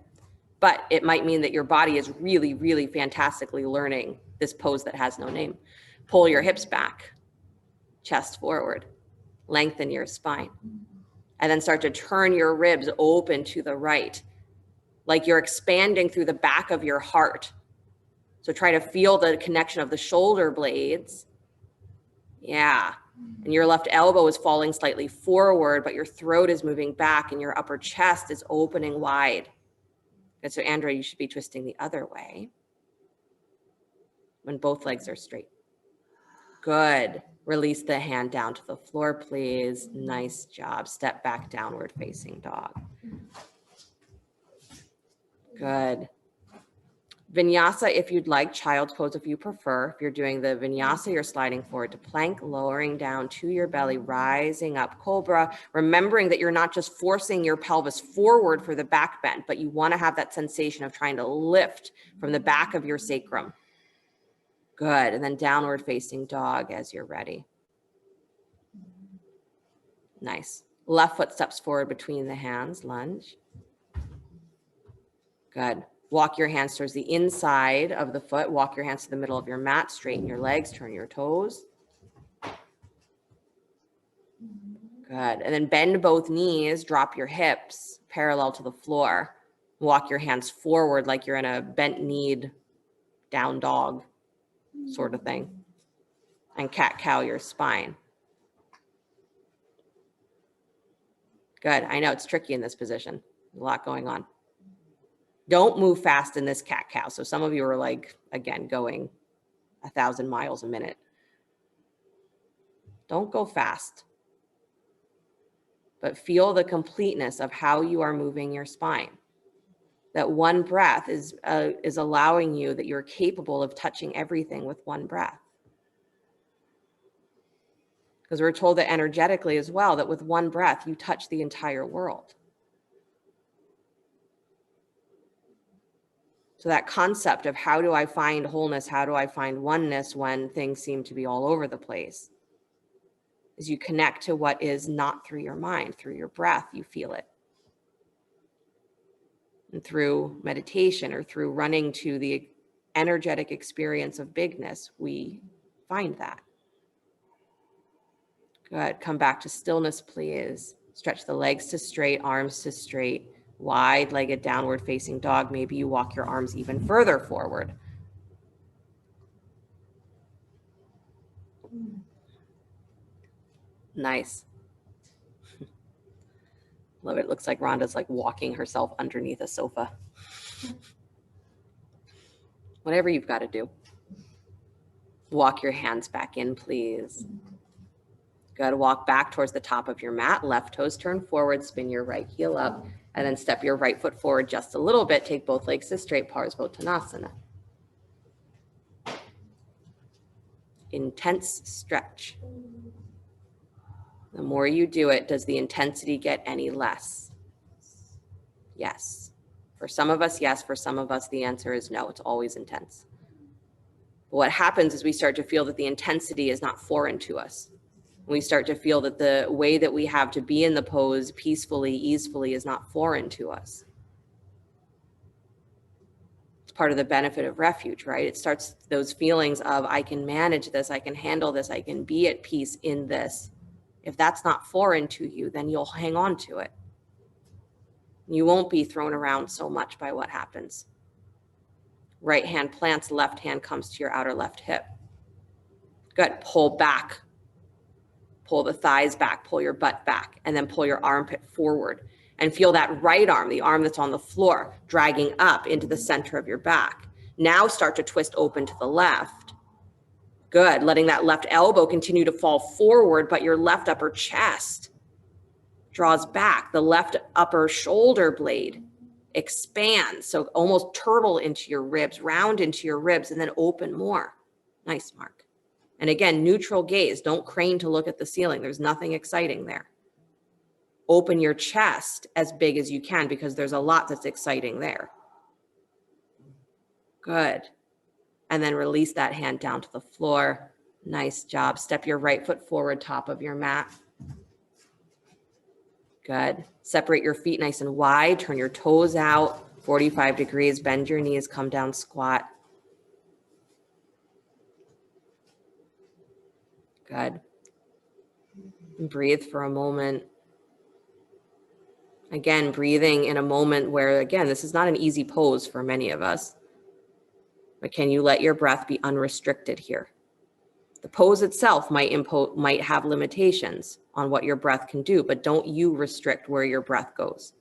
But it might mean that your body is really, really fantastically learning this pose that has no name. Pull your hips back, chest forward, lengthen your spine, and then start to turn your ribs open to the right, like you're expanding through the back of your heart. So try to feel the connection of the shoulder blades. Yeah. And your left elbow is falling slightly forward, but your throat is moving back and your upper chest is opening wide. And so, Andrea, you should be twisting the other way when both legs are straight. Good. Release the hand down to the floor, please. Nice job. Step back, downward facing dog. Good. Vinyasa, if you'd like, child's pose if you prefer. If you're doing the vinyasa, you're sliding forward to plank, lowering down to your belly, rising up, cobra, remembering that you're not just forcing your pelvis forward for the back bend, but you want to have that sensation of trying to lift from the back of your sacrum. Good. And then downward facing dog as you're ready. Nice. Left foot steps forward between the hands, lunge. Good. Walk your hands towards the inside of the foot. Walk your hands to the middle of your mat. Straighten your legs. Turn your toes. Good. And then bend both knees. Drop your hips parallel to the floor. Walk your hands forward like you're in a bent kneed down dog sort of thing. And cat-cow your spine. Good. I know it's tricky in this position. There's a lot going on. Don't move fast in this cat-cow. So some of you are like, again, going 1,000 miles a minute. Don't go fast. But feel the completeness of how you are moving your spine. That one breath is allowing you that you're capable of touching everything with one breath. Because we're told that energetically as well, that with one breath, you touch the entire world. So that concept of how do I find wholeness, how do I find oneness when things seem to be all over the place, is you connect to what is not through your mind, through your breath, you feel it. And through meditation or through running to the energetic experience of bigness, we find that. Good. Come back to stillness, please. Stretch the legs to straight, arms to straight. Wide-legged downward facing dog. Maybe you walk your arms even further forward. Nice. Love it. It looks like Rhonda's like walking herself underneath a sofa. Whatever you've got to do. Walk your hands back in, please. Good. Walk back towards the top of your mat. Left toes turn forward. Spin your right heel up. And then step your right foot forward just a little bit. Take both legs to straight, Parsvottanasana. Intense stretch. The more you do it, does the intensity get any less? Yes. For some of us, yes. For some of us, the answer is no. It's always intense. But what happens is we start to feel that the intensity is not foreign to us. We start to feel that the way that we have to be in the pose peacefully, easefully is not foreign to us. It's part of the benefit of refuge, right? It starts those feelings of, I can manage this, I can handle this, I can be at peace in this. If that's not foreign to you, then you'll hang on to it. You won't be thrown around so much by what happens. Right hand plants, left hand comes to your outer left hip. Good. Pull back. Pull the thighs back, pull your butt back, and then pull your armpit forward. And feel that right arm, the arm that's on the floor, dragging up into the center of your back. Now start to twist open to the left. Good. Letting that left elbow continue to fall forward, but your left upper chest draws back. The left upper shoulder blade expands. So almost turtle into your ribs, round into your ribs, and then open more. Nice, Mark. And again, neutral gaze. Don't crane to look at the ceiling. There's nothing exciting there. Open your chest as big as you can because there's a lot that's exciting there. Good. And then release that hand down to the floor. Nice job. Step your right foot forward, top of your mat. Good. Separate your feet nice and wide. Turn your toes out, 45 degrees. Bend your knees, come down, squat. Good. And breathe for a moment. Again, breathing in a moment where, again, this is not an easy pose for many of us. But can you let your breath be unrestricted here? The pose itself might have limitations on what your breath can do, but don't you restrict where your breath goes.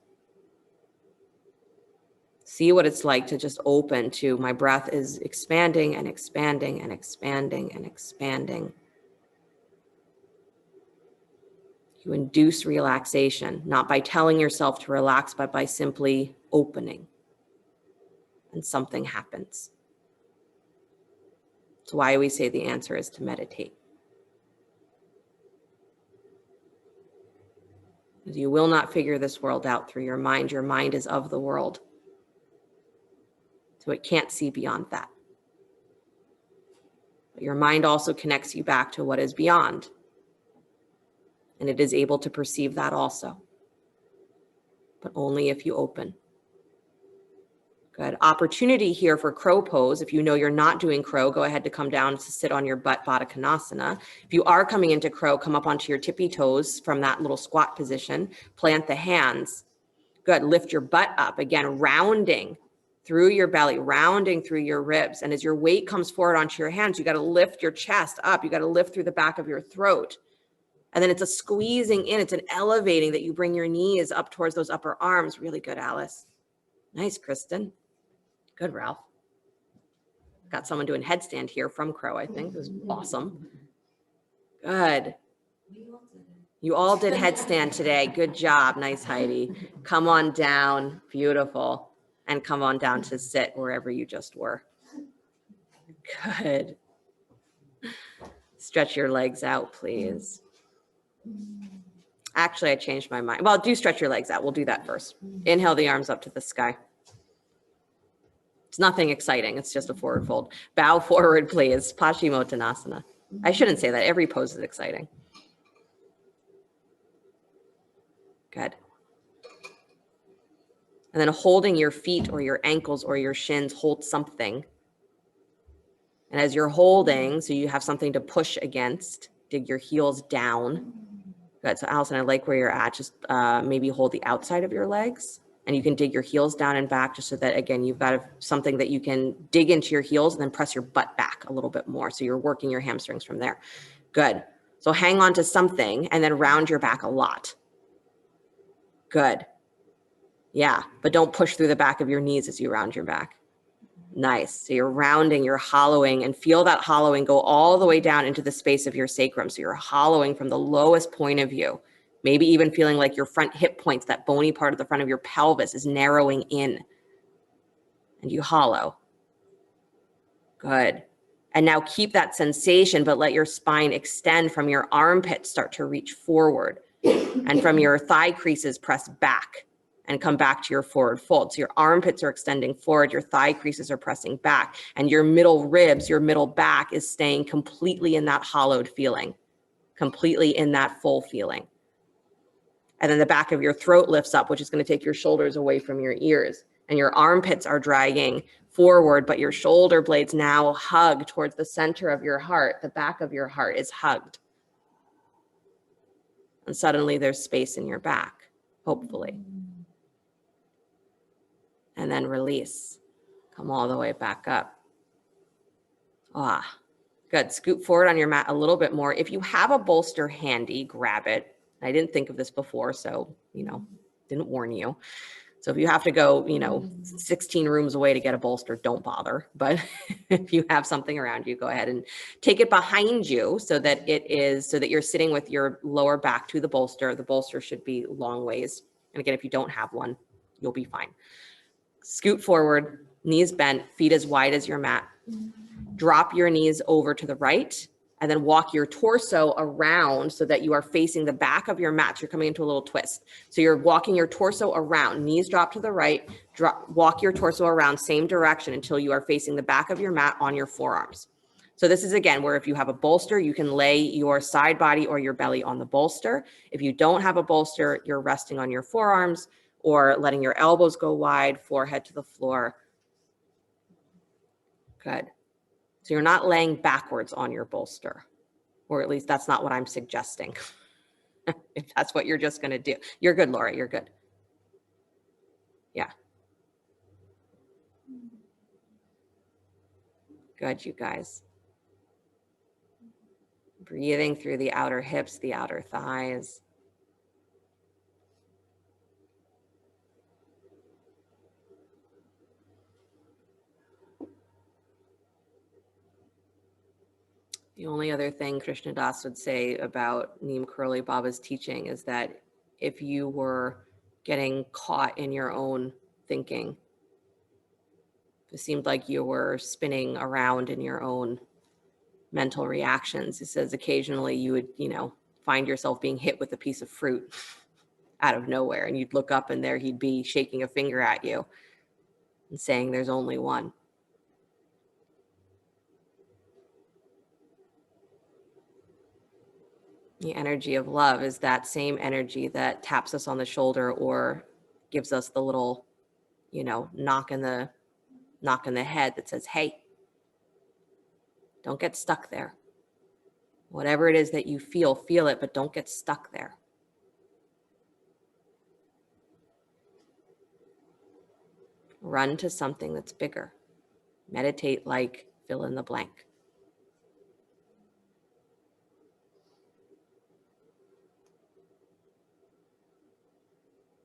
See what it's like to just open to, my breath is expanding and expanding and expanding and expanding. You induce relaxation, not by telling yourself to relax, but by simply opening. And something happens. That's why we say the answer is to meditate. Because you will not figure this world out through your mind. Your mind is of the world. So it can't see beyond that. But your mind also connects you back to what is beyond. And it is able to perceive that also. But only if you open. Good. Opportunity here for crow pose. If you know you're not doing crow, go ahead to come down to sit on your butt, Baddha Konasana. If you are coming into crow, come up onto your tippy toes from that little squat position. Plant the hands. Good. Lift your butt up. Again, rounding through your belly, rounding through your ribs. And as your weight comes forward onto your hands, you got to lift your chest up. You got to lift through the back of your throat. And then it's a squeezing in. It's an elevating that you bring your knees up towards those upper arms. Really good, Alice. Nice, Kristen. Good, Ralph. Got someone doing headstand here from crow, I think. It was awesome. Good. You all did headstand today. Good job. Nice, Heidi. Come on down. Beautiful. And come on down to sit wherever you just were. Good. Stretch your legs out, please. Actually, I changed my mind. Well, do stretch your legs out. We'll do that first. Inhale the arms up to the sky. It's nothing exciting. It's just a forward fold. Bow forward, please. Paschimottanasana. I shouldn't say that. Every pose is exciting. Good. And then holding your feet or your ankles or your shins, hold something. And as you're holding, so you have something to push against, dig your heels down. Good. So Allison, I like where you're at. Just maybe hold the outside of your legs. And you can dig your heels down and back just so that, again, you've got something that you can dig into your heels and then press your butt back a little bit more. So you're working your hamstrings from there. Good. So hang on to something and then round your back a lot. Good. Yeah, but don't push through the back of your knees as you round your back. Nice. So you're rounding, you're hollowing, and feel that hollowing go all the way down into the space of your sacrum. So you're hollowing from the lowest point of you. Maybe even feeling like your front hip points, that bony part of the front of your pelvis is narrowing in. And you hollow. Good. And now keep that sensation, but let your spine extend from your armpits, start to reach forward. And from your thigh creases, press back and come back to your forward fold. So your armpits are extending forward, your thigh creases are pressing back, and your middle ribs, your middle back is staying completely in that hollowed feeling, completely in that full feeling. And then the back of your throat lifts up, which is going to take your shoulders away from your ears. And your armpits are dragging forward, but your shoulder blades now hug towards the center of your heart. The back of your heart is hugged. And suddenly there's space in your back, hopefully. And then release. Come all the way back up. Good. Scoot forward on your mat a little bit more. If you have a bolster handy, grab it. I didn't think of this before, so, didn't warn you. So if you have to go, 16 rooms away to get a bolster, don't bother. But if you have something around you, go ahead and take it behind you so that you're sitting with your lower back to the bolster. The bolster should be long ways. And again, if you don't have one, you'll be fine. Scoot forward, knees bent, feet as wide as your mat. Drop your knees over to the right and then walk your torso around so that you are facing the back of your mat. So you're coming into a little twist. So you're walking your torso around, knees drop to the right, walk your torso around same direction until you are facing the back of your mat on your forearms. So this is, again, where if you have a bolster, you can lay your side body or your belly on the bolster. If you don't have a bolster, you're resting on your forearms or letting your elbows go wide, forehead to the floor. Good. So you're not laying backwards on your bolster, or at least that's not what I'm suggesting. If that's what you're just going to do. You're good, Laura. You're good. Yeah. Good, you guys. Breathing through the outer hips, the outer thighs. The only other thing Krishna Das would say about Neem Karoli Baba's teaching is that if you were getting caught in your own thinking, it seemed like you were spinning around in your own mental reactions. It says occasionally you would, find yourself being hit with a piece of fruit out of nowhere, and you'd look up and there he'd be shaking a finger at you and saying there's only one. The energy of love is that same energy that taps us on the shoulder or gives us the little, knock in the head that says, hey, don't get stuck there. Whatever it is that you feel it, but don't get stuck there. Run to something that's bigger. Meditate like fill in the blank.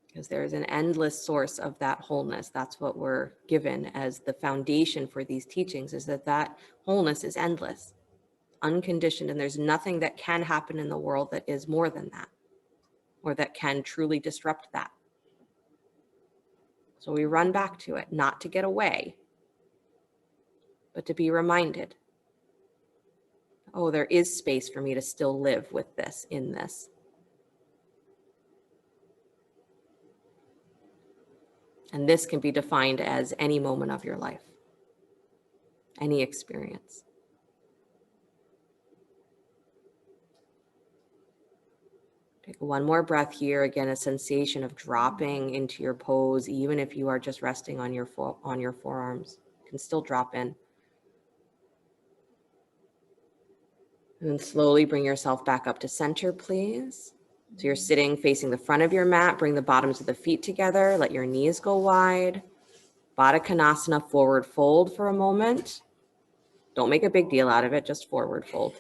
Because there's an endless source of that wholeness. That's what we're given as the foundation for these teachings, is that wholeness is endless, unconditioned, and there's nothing that can happen in the world that is more than that, or that can truly disrupt that. So we run back to it, not to get away, but to be reminded, oh, there is space for me to still live with this, in this. And this can be defined as any moment of your life, any experience. Take one more breath here. Again, a sensation of dropping into your pose, even if you are just resting on your forearms. You can still drop in. And then slowly bring yourself back up to center, please. So you're sitting facing the front of your mat. Bring the bottoms of the feet together. Let your knees go wide. Baddha Konasana, forward fold for a moment. Don't make a big deal out of it, just forward fold.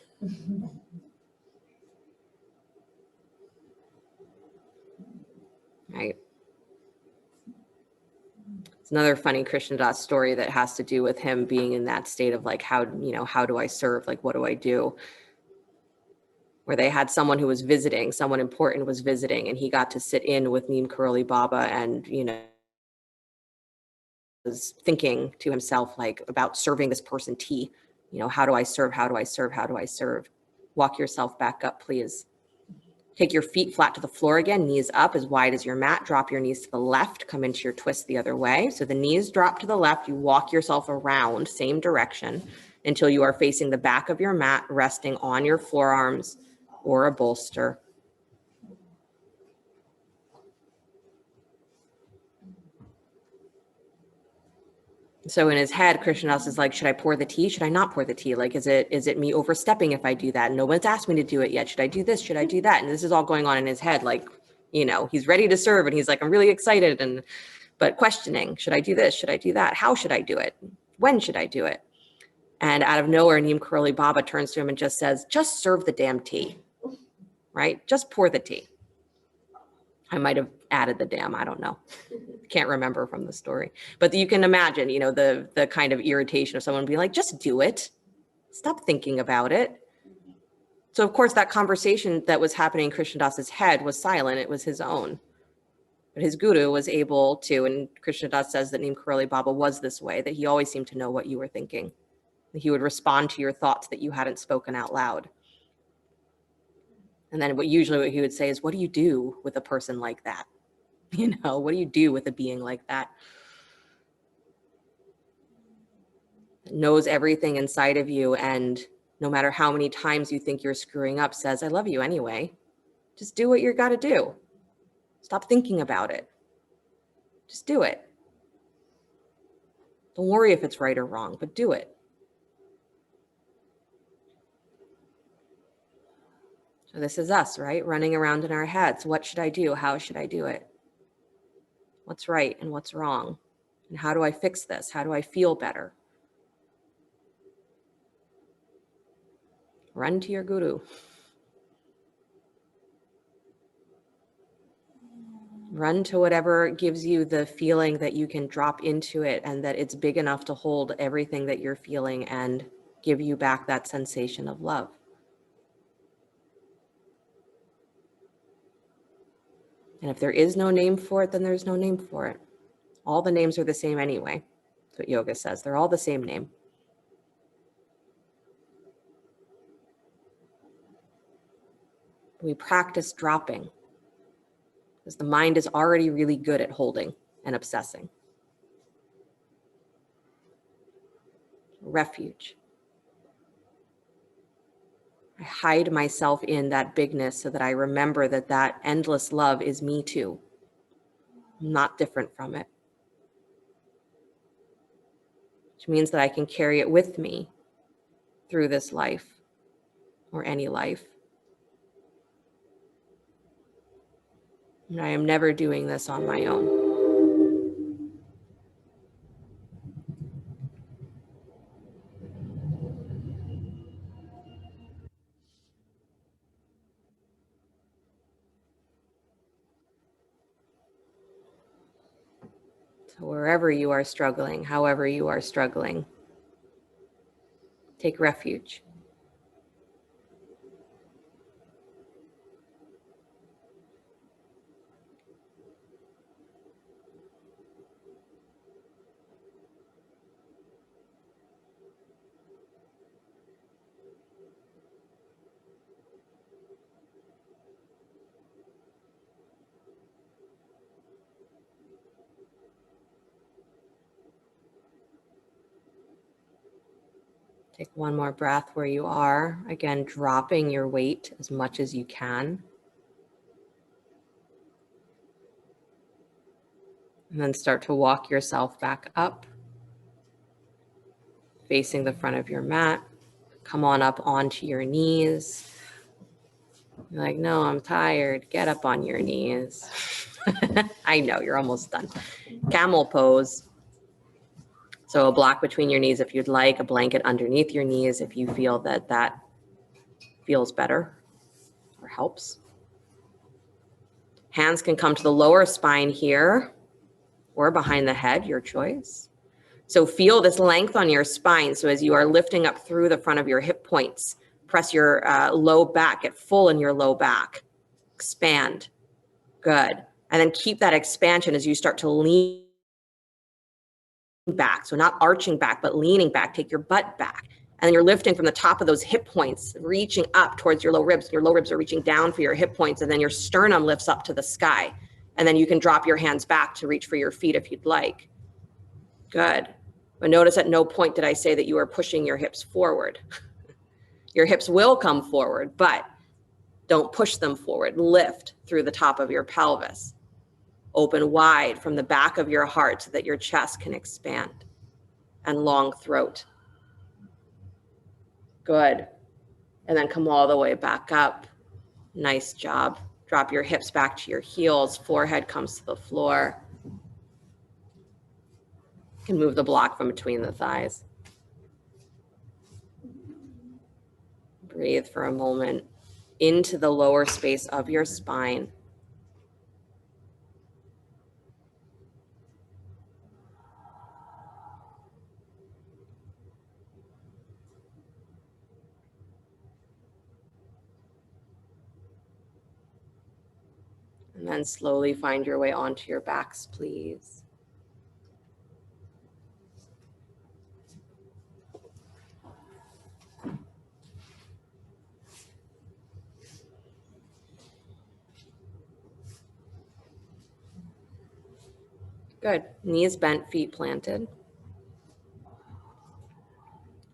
Right. It's another funny Krishna Das story that has to do with him being in that state of like, how do I serve? Like, what do I do? Where they had someone who was visiting, someone important was visiting, and he got to sit in with Neem Karoli Baba and, was thinking to himself, like, about serving this person tea. How do I serve? How do I serve? How do I serve? Walk yourself back up, please. Take your feet flat to the floor again, knees up as wide as your mat. Drop your knees to the left, come into your twist the other way. So the knees drop to the left, you walk yourself around, same direction, until you are facing the back of your mat, resting on your forearms or a bolster. So in his head, Krishnadas is like, should I pour the tea? Should I not pour the tea? Like, is it me overstepping if I do that? No one's asked me to do it yet. Should I do this? Should I do that? And this is all going on in his head. Like, he's ready to serve and he's like, I'm really excited. But questioning, should I do this? Should I do that? How should I do it? When should I do it? And out of nowhere, Neem Karoli Baba turns to him and just says, just serve the damn tea, right? Just pour the tea. I might have added the damn, I don't know. Can't remember from the story. But you can imagine, the kind of irritation of someone being like, just do it. Stop thinking about it. So of course, that conversation that was happening in Krishnadas's head was silent. It was his own. But his guru was able to, and Krishnadas says that Neem Karoli Baba was this way, that he always seemed to know what you were thinking. That he would respond to your thoughts that you hadn't spoken out loud. And then what he would say is, what do you do with a person like that? What do you do with a being like that? Knows everything inside of you, and no matter how many times you think you're screwing up, says, I love you anyway. Just do what you got to do. Stop thinking about it. Just do it. Don't worry if it's right or wrong, but do it. So this is us, right? Running around in our heads. What should I do? How should I do it? What's right and what's wrong? And how do I fix this? How do I feel better? Run to your guru. Run to whatever gives you the feeling that you can drop into it and that it's big enough to hold everything that you're feeling and give you back that sensation of love. And if there is no name for it, then there's no name for it. All the names are the same anyway. That's what yoga says. They're all the same name. We practice dropping because the mind is already really good at holding and obsessing. Refuge. I hide myself in that bigness so that I remember that that endless love is me too. I'm not different from it. Which means that I can carry it with me through this life or any life. And I am never doing this on my own. So wherever you are struggling, however you are struggling, take refuge. Take one more breath where you are. Again, dropping your weight as much as you can. And then start to walk yourself back up, facing the front of your mat. Come on up onto your knees. You're like, no, I'm tired. Get up on your knees. I know, you're almost done. Camel Pose. So a block between your knees if you'd like, a blanket underneath your knees if you feel that that feels better or helps. Hands can come to the lower spine here or behind the head, your choice. So feel this length on your spine. So as you are lifting up through the front of your hip points, press your low back, get full in your low back. Expand. Good. And then keep that expansion as you start to lean back. So not arching back, but leaning back. Take your butt back. And then you're lifting from the top of those hip points, reaching up towards your low ribs. Your low ribs are reaching down for your hip points, and then your sternum lifts up to the sky. And then you can drop your hands back to reach for your feet if you'd like. Good. But notice at no point did I say that you are pushing your hips forward. Your hips will come forward, but don't push them forward. Lift through the top of your pelvis. Open wide from the back of your heart so that your chest can expand. and long throat. Good. And then come all the way back up. Nice job. Drop your hips back to your heels. Forehead comes to the floor. You can move the block from between the thighs. Breathe for a moment into the lower space of your spine. And then slowly find your way onto your backs, please. Good. Knees bent, feet planted.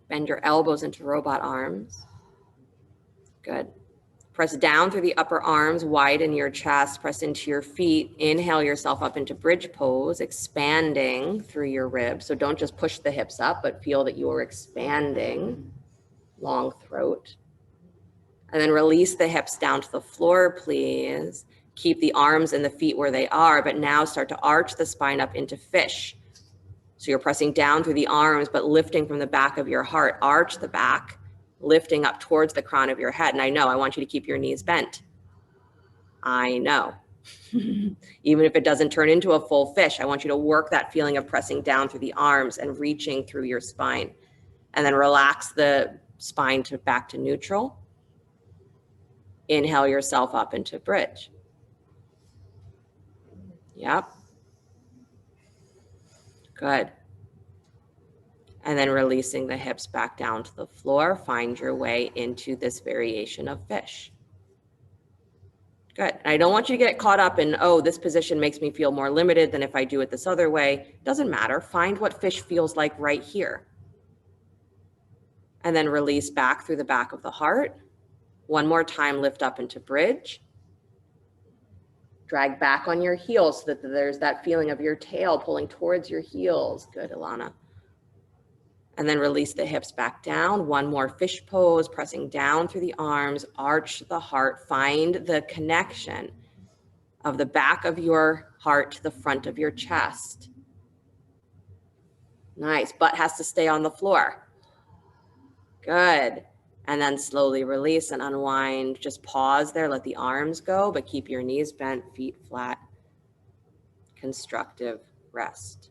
Bend your elbows into robot arms. Good. Press down through the upper arms, widen your chest, press into your feet. Inhale yourself up into bridge pose, expanding through your ribs. So don't just push the hips up, but feel that you are expanding. Long throat. And then release the hips down to the floor, please. Keep the arms and the feet where they are, but now start to arch the spine up into fish. So you're pressing down through the arms, but lifting from the back of your heart. Arch the back, lifting up towards the crown of your head. And I know, I want you to keep your knees bent. I know. Even if it doesn't turn into a full fish, I want you to work that feeling of pressing down through the arms and reaching through your spine. And then relax the spine back to neutral. Inhale yourself up into bridge. Yep. Good. And then releasing the hips back down to the floor. Find your way into this variation of fish. Good. And I don't want you to get caught up in, oh, this position makes me feel more limited than if I do it this other way. Doesn't matter. Find what fish feels like right here. And then release back through the back of the heart. One more time, lift up into bridge. Drag back on your heels so that there's that feeling of your tail pulling towards your heels. Good, Ilana. And then release the hips back down. One more fish pose, pressing down through the arms, arch the heart. Find the connection of the back of your heart to the front of your chest. Nice. Butt has to stay on the floor. Good. And then slowly release and unwind. Just pause there. Let the arms go, but keep your knees bent, feet flat. Constructive rest.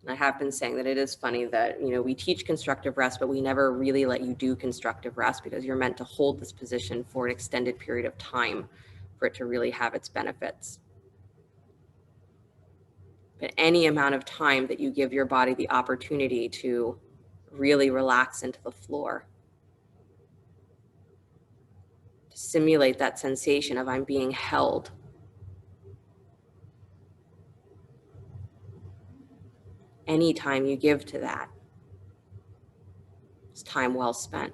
I have been saying that it is funny that, we teach constructive rest, but we never really let you do constructive rest because you're meant to hold this position for an extended period of time for it to really have its benefits. But any amount of time that you give your body the opportunity to really relax into the floor, to simulate that sensation of I'm being held. Any time you give to that, it's time well spent.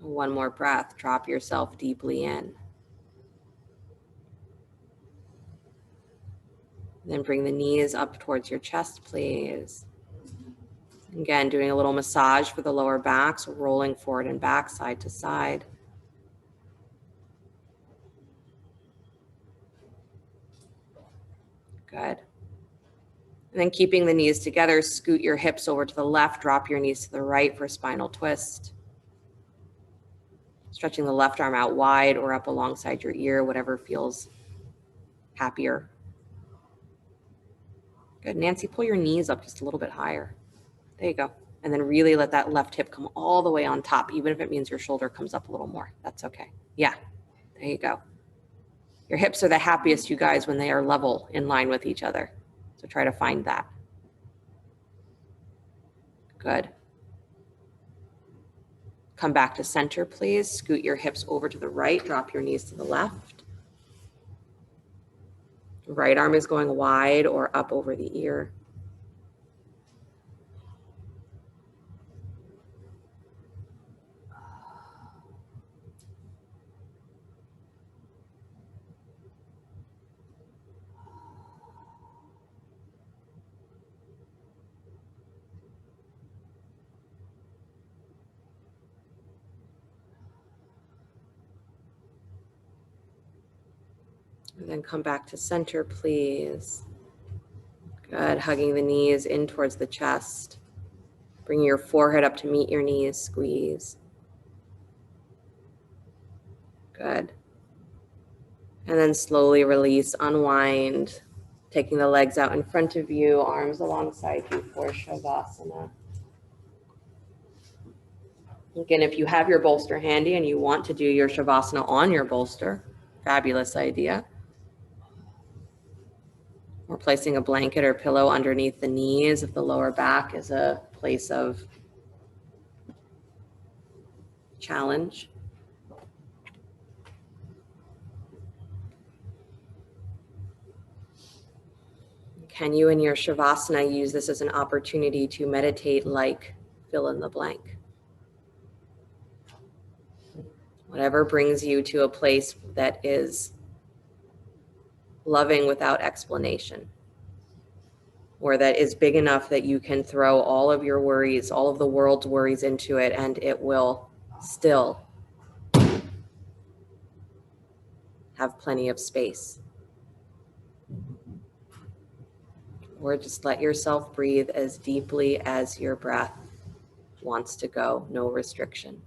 One more breath, drop yourself deeply in. Then bring the knees up towards your chest, please. Again, doing a little massage for the lower back, so rolling forward and back, side to side. Good. And then keeping the knees together, scoot your hips over to the left, drop your knees to the right for a spinal twist. Stretching the left arm out wide or up alongside your ear, whatever feels happier. Good. Nancy, pull your knees up just a little bit higher. There you go. And then really let that left hip come all the way on top, even if it means your shoulder comes up a little more. That's okay. Yeah, there you go. Your hips are the happiest, you guys, when they are level in line with each other. So try to find that. Good. Come back to center, please. Scoot your hips over to the right. Drop your knees to the left. Right arm is going wide or up over the ear. And then come back to center, please. Good. Hugging the knees in towards the chest. Bring your forehead up to meet your knees. Squeeze. Good. And then slowly release, unwind, taking the legs out in front of you, arms alongside you for Savasana. Again, if you have your bolster handy and you want to do your Savasana on your bolster, fabulous idea. Or placing a blanket or pillow underneath the knees if the lower back is a place of challenge. Can you in your Shavasana use this as an opportunity to meditate like fill in the blank? Whatever brings you to a place that is loving without explanation, or that is big enough that you can throw all of your worries, all of the world's worries into it, and it will still have plenty of space. Or just let yourself breathe as deeply as your breath wants to go, no restriction.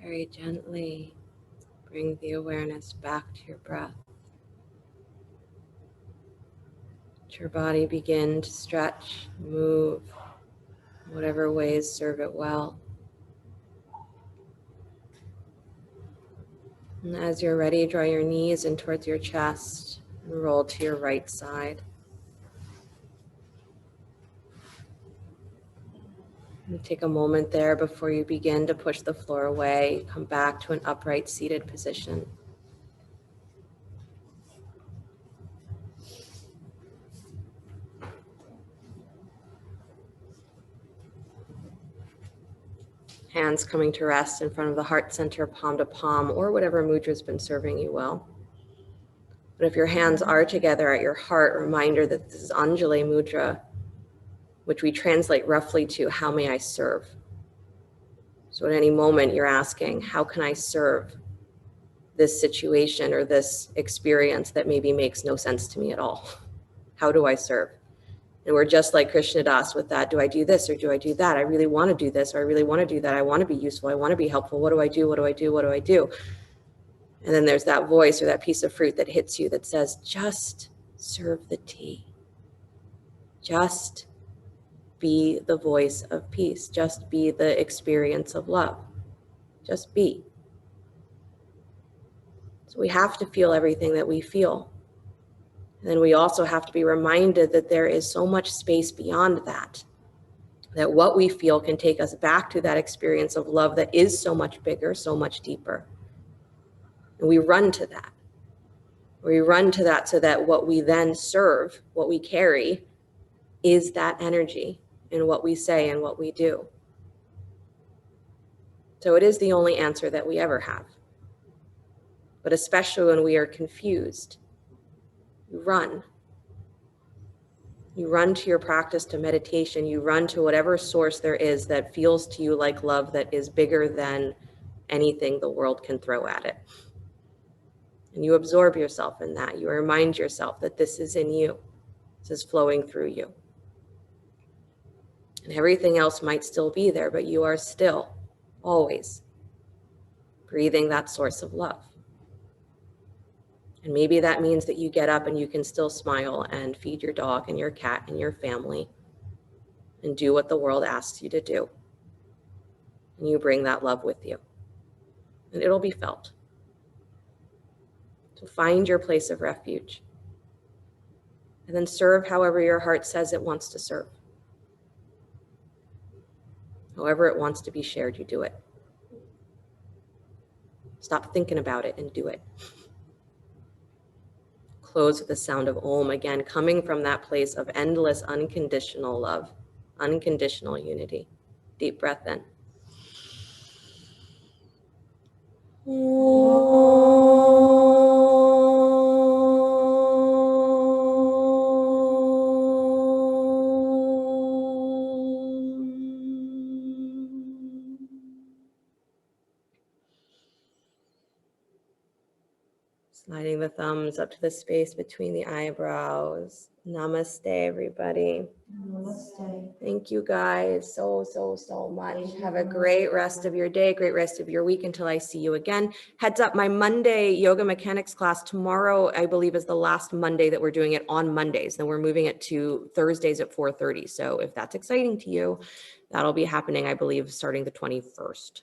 Very gently bring the awareness back to your breath. Let your body begin to stretch, move, whatever ways serve it well. And as you're ready, draw your knees in towards your chest and roll to your right side. And take a moment there before you begin to push the floor away. Come back to an upright seated position. Hands coming to rest in front of the heart center, palm to palm, or whatever mudra has been serving you well. But if your hands are together at your heart, reminder that this is Anjali Mudra, which we translate roughly to, how may I serve? So at any moment you're asking, how can I serve this situation or this experience that maybe makes no sense to me at all? How do I serve? And we're just like Krishna Das with that. Do I do this or do I do that? I really want to do this or I really want to do that. I want to be useful. I want to be helpful. What do I do? What do I do? What do I do? And then there's that voice or that piece of fruit that hits you that says, just serve the tea. Just be the voice of peace. Just be the experience of love. Just be. So we have to feel everything that we feel. And then we also have to be reminded that there is so much space beyond that, that what we feel can take us back to that experience of love that is so much bigger, so much deeper. And we run to that. We run to that so that what we then serve, what we carry, is that energy in what we say and what we do. So it is the only answer that we ever have. But especially when we are confused, you run. You run to your practice, to meditation. You run to whatever source there is that feels to you like love, that is bigger than anything the world can throw at it. And you absorb yourself in that. You remind yourself that this is in you. This is flowing through you. And everything else might still be there, but you are still, always, breathing that source of love. And maybe that means that you get up and you can still smile and feed your dog and your cat and your family and do what the world asks you to do. And you bring that love with you. And it'll be felt. So find your place of refuge. And then serve however your heart says it wants to serve. However it wants to be shared, you do it. Stop thinking about it and do it. Close with the sound of Om, again, coming from that place of endless, unconditional love, unconditional unity. Deep breath in. Sliding the thumbs up to the space between the eyebrows. Namaste, everybody. Namaste. Thank you guys so much. Have a great rest of your day, great rest of your week until I see you again. Heads up, my Monday yoga mechanics class tomorrow, I believe, is the last Monday that we're doing it on Mondays. Then we're moving it to Thursdays at 4:30. So if that's exciting to you, that'll be happening, I believe, starting the 21st.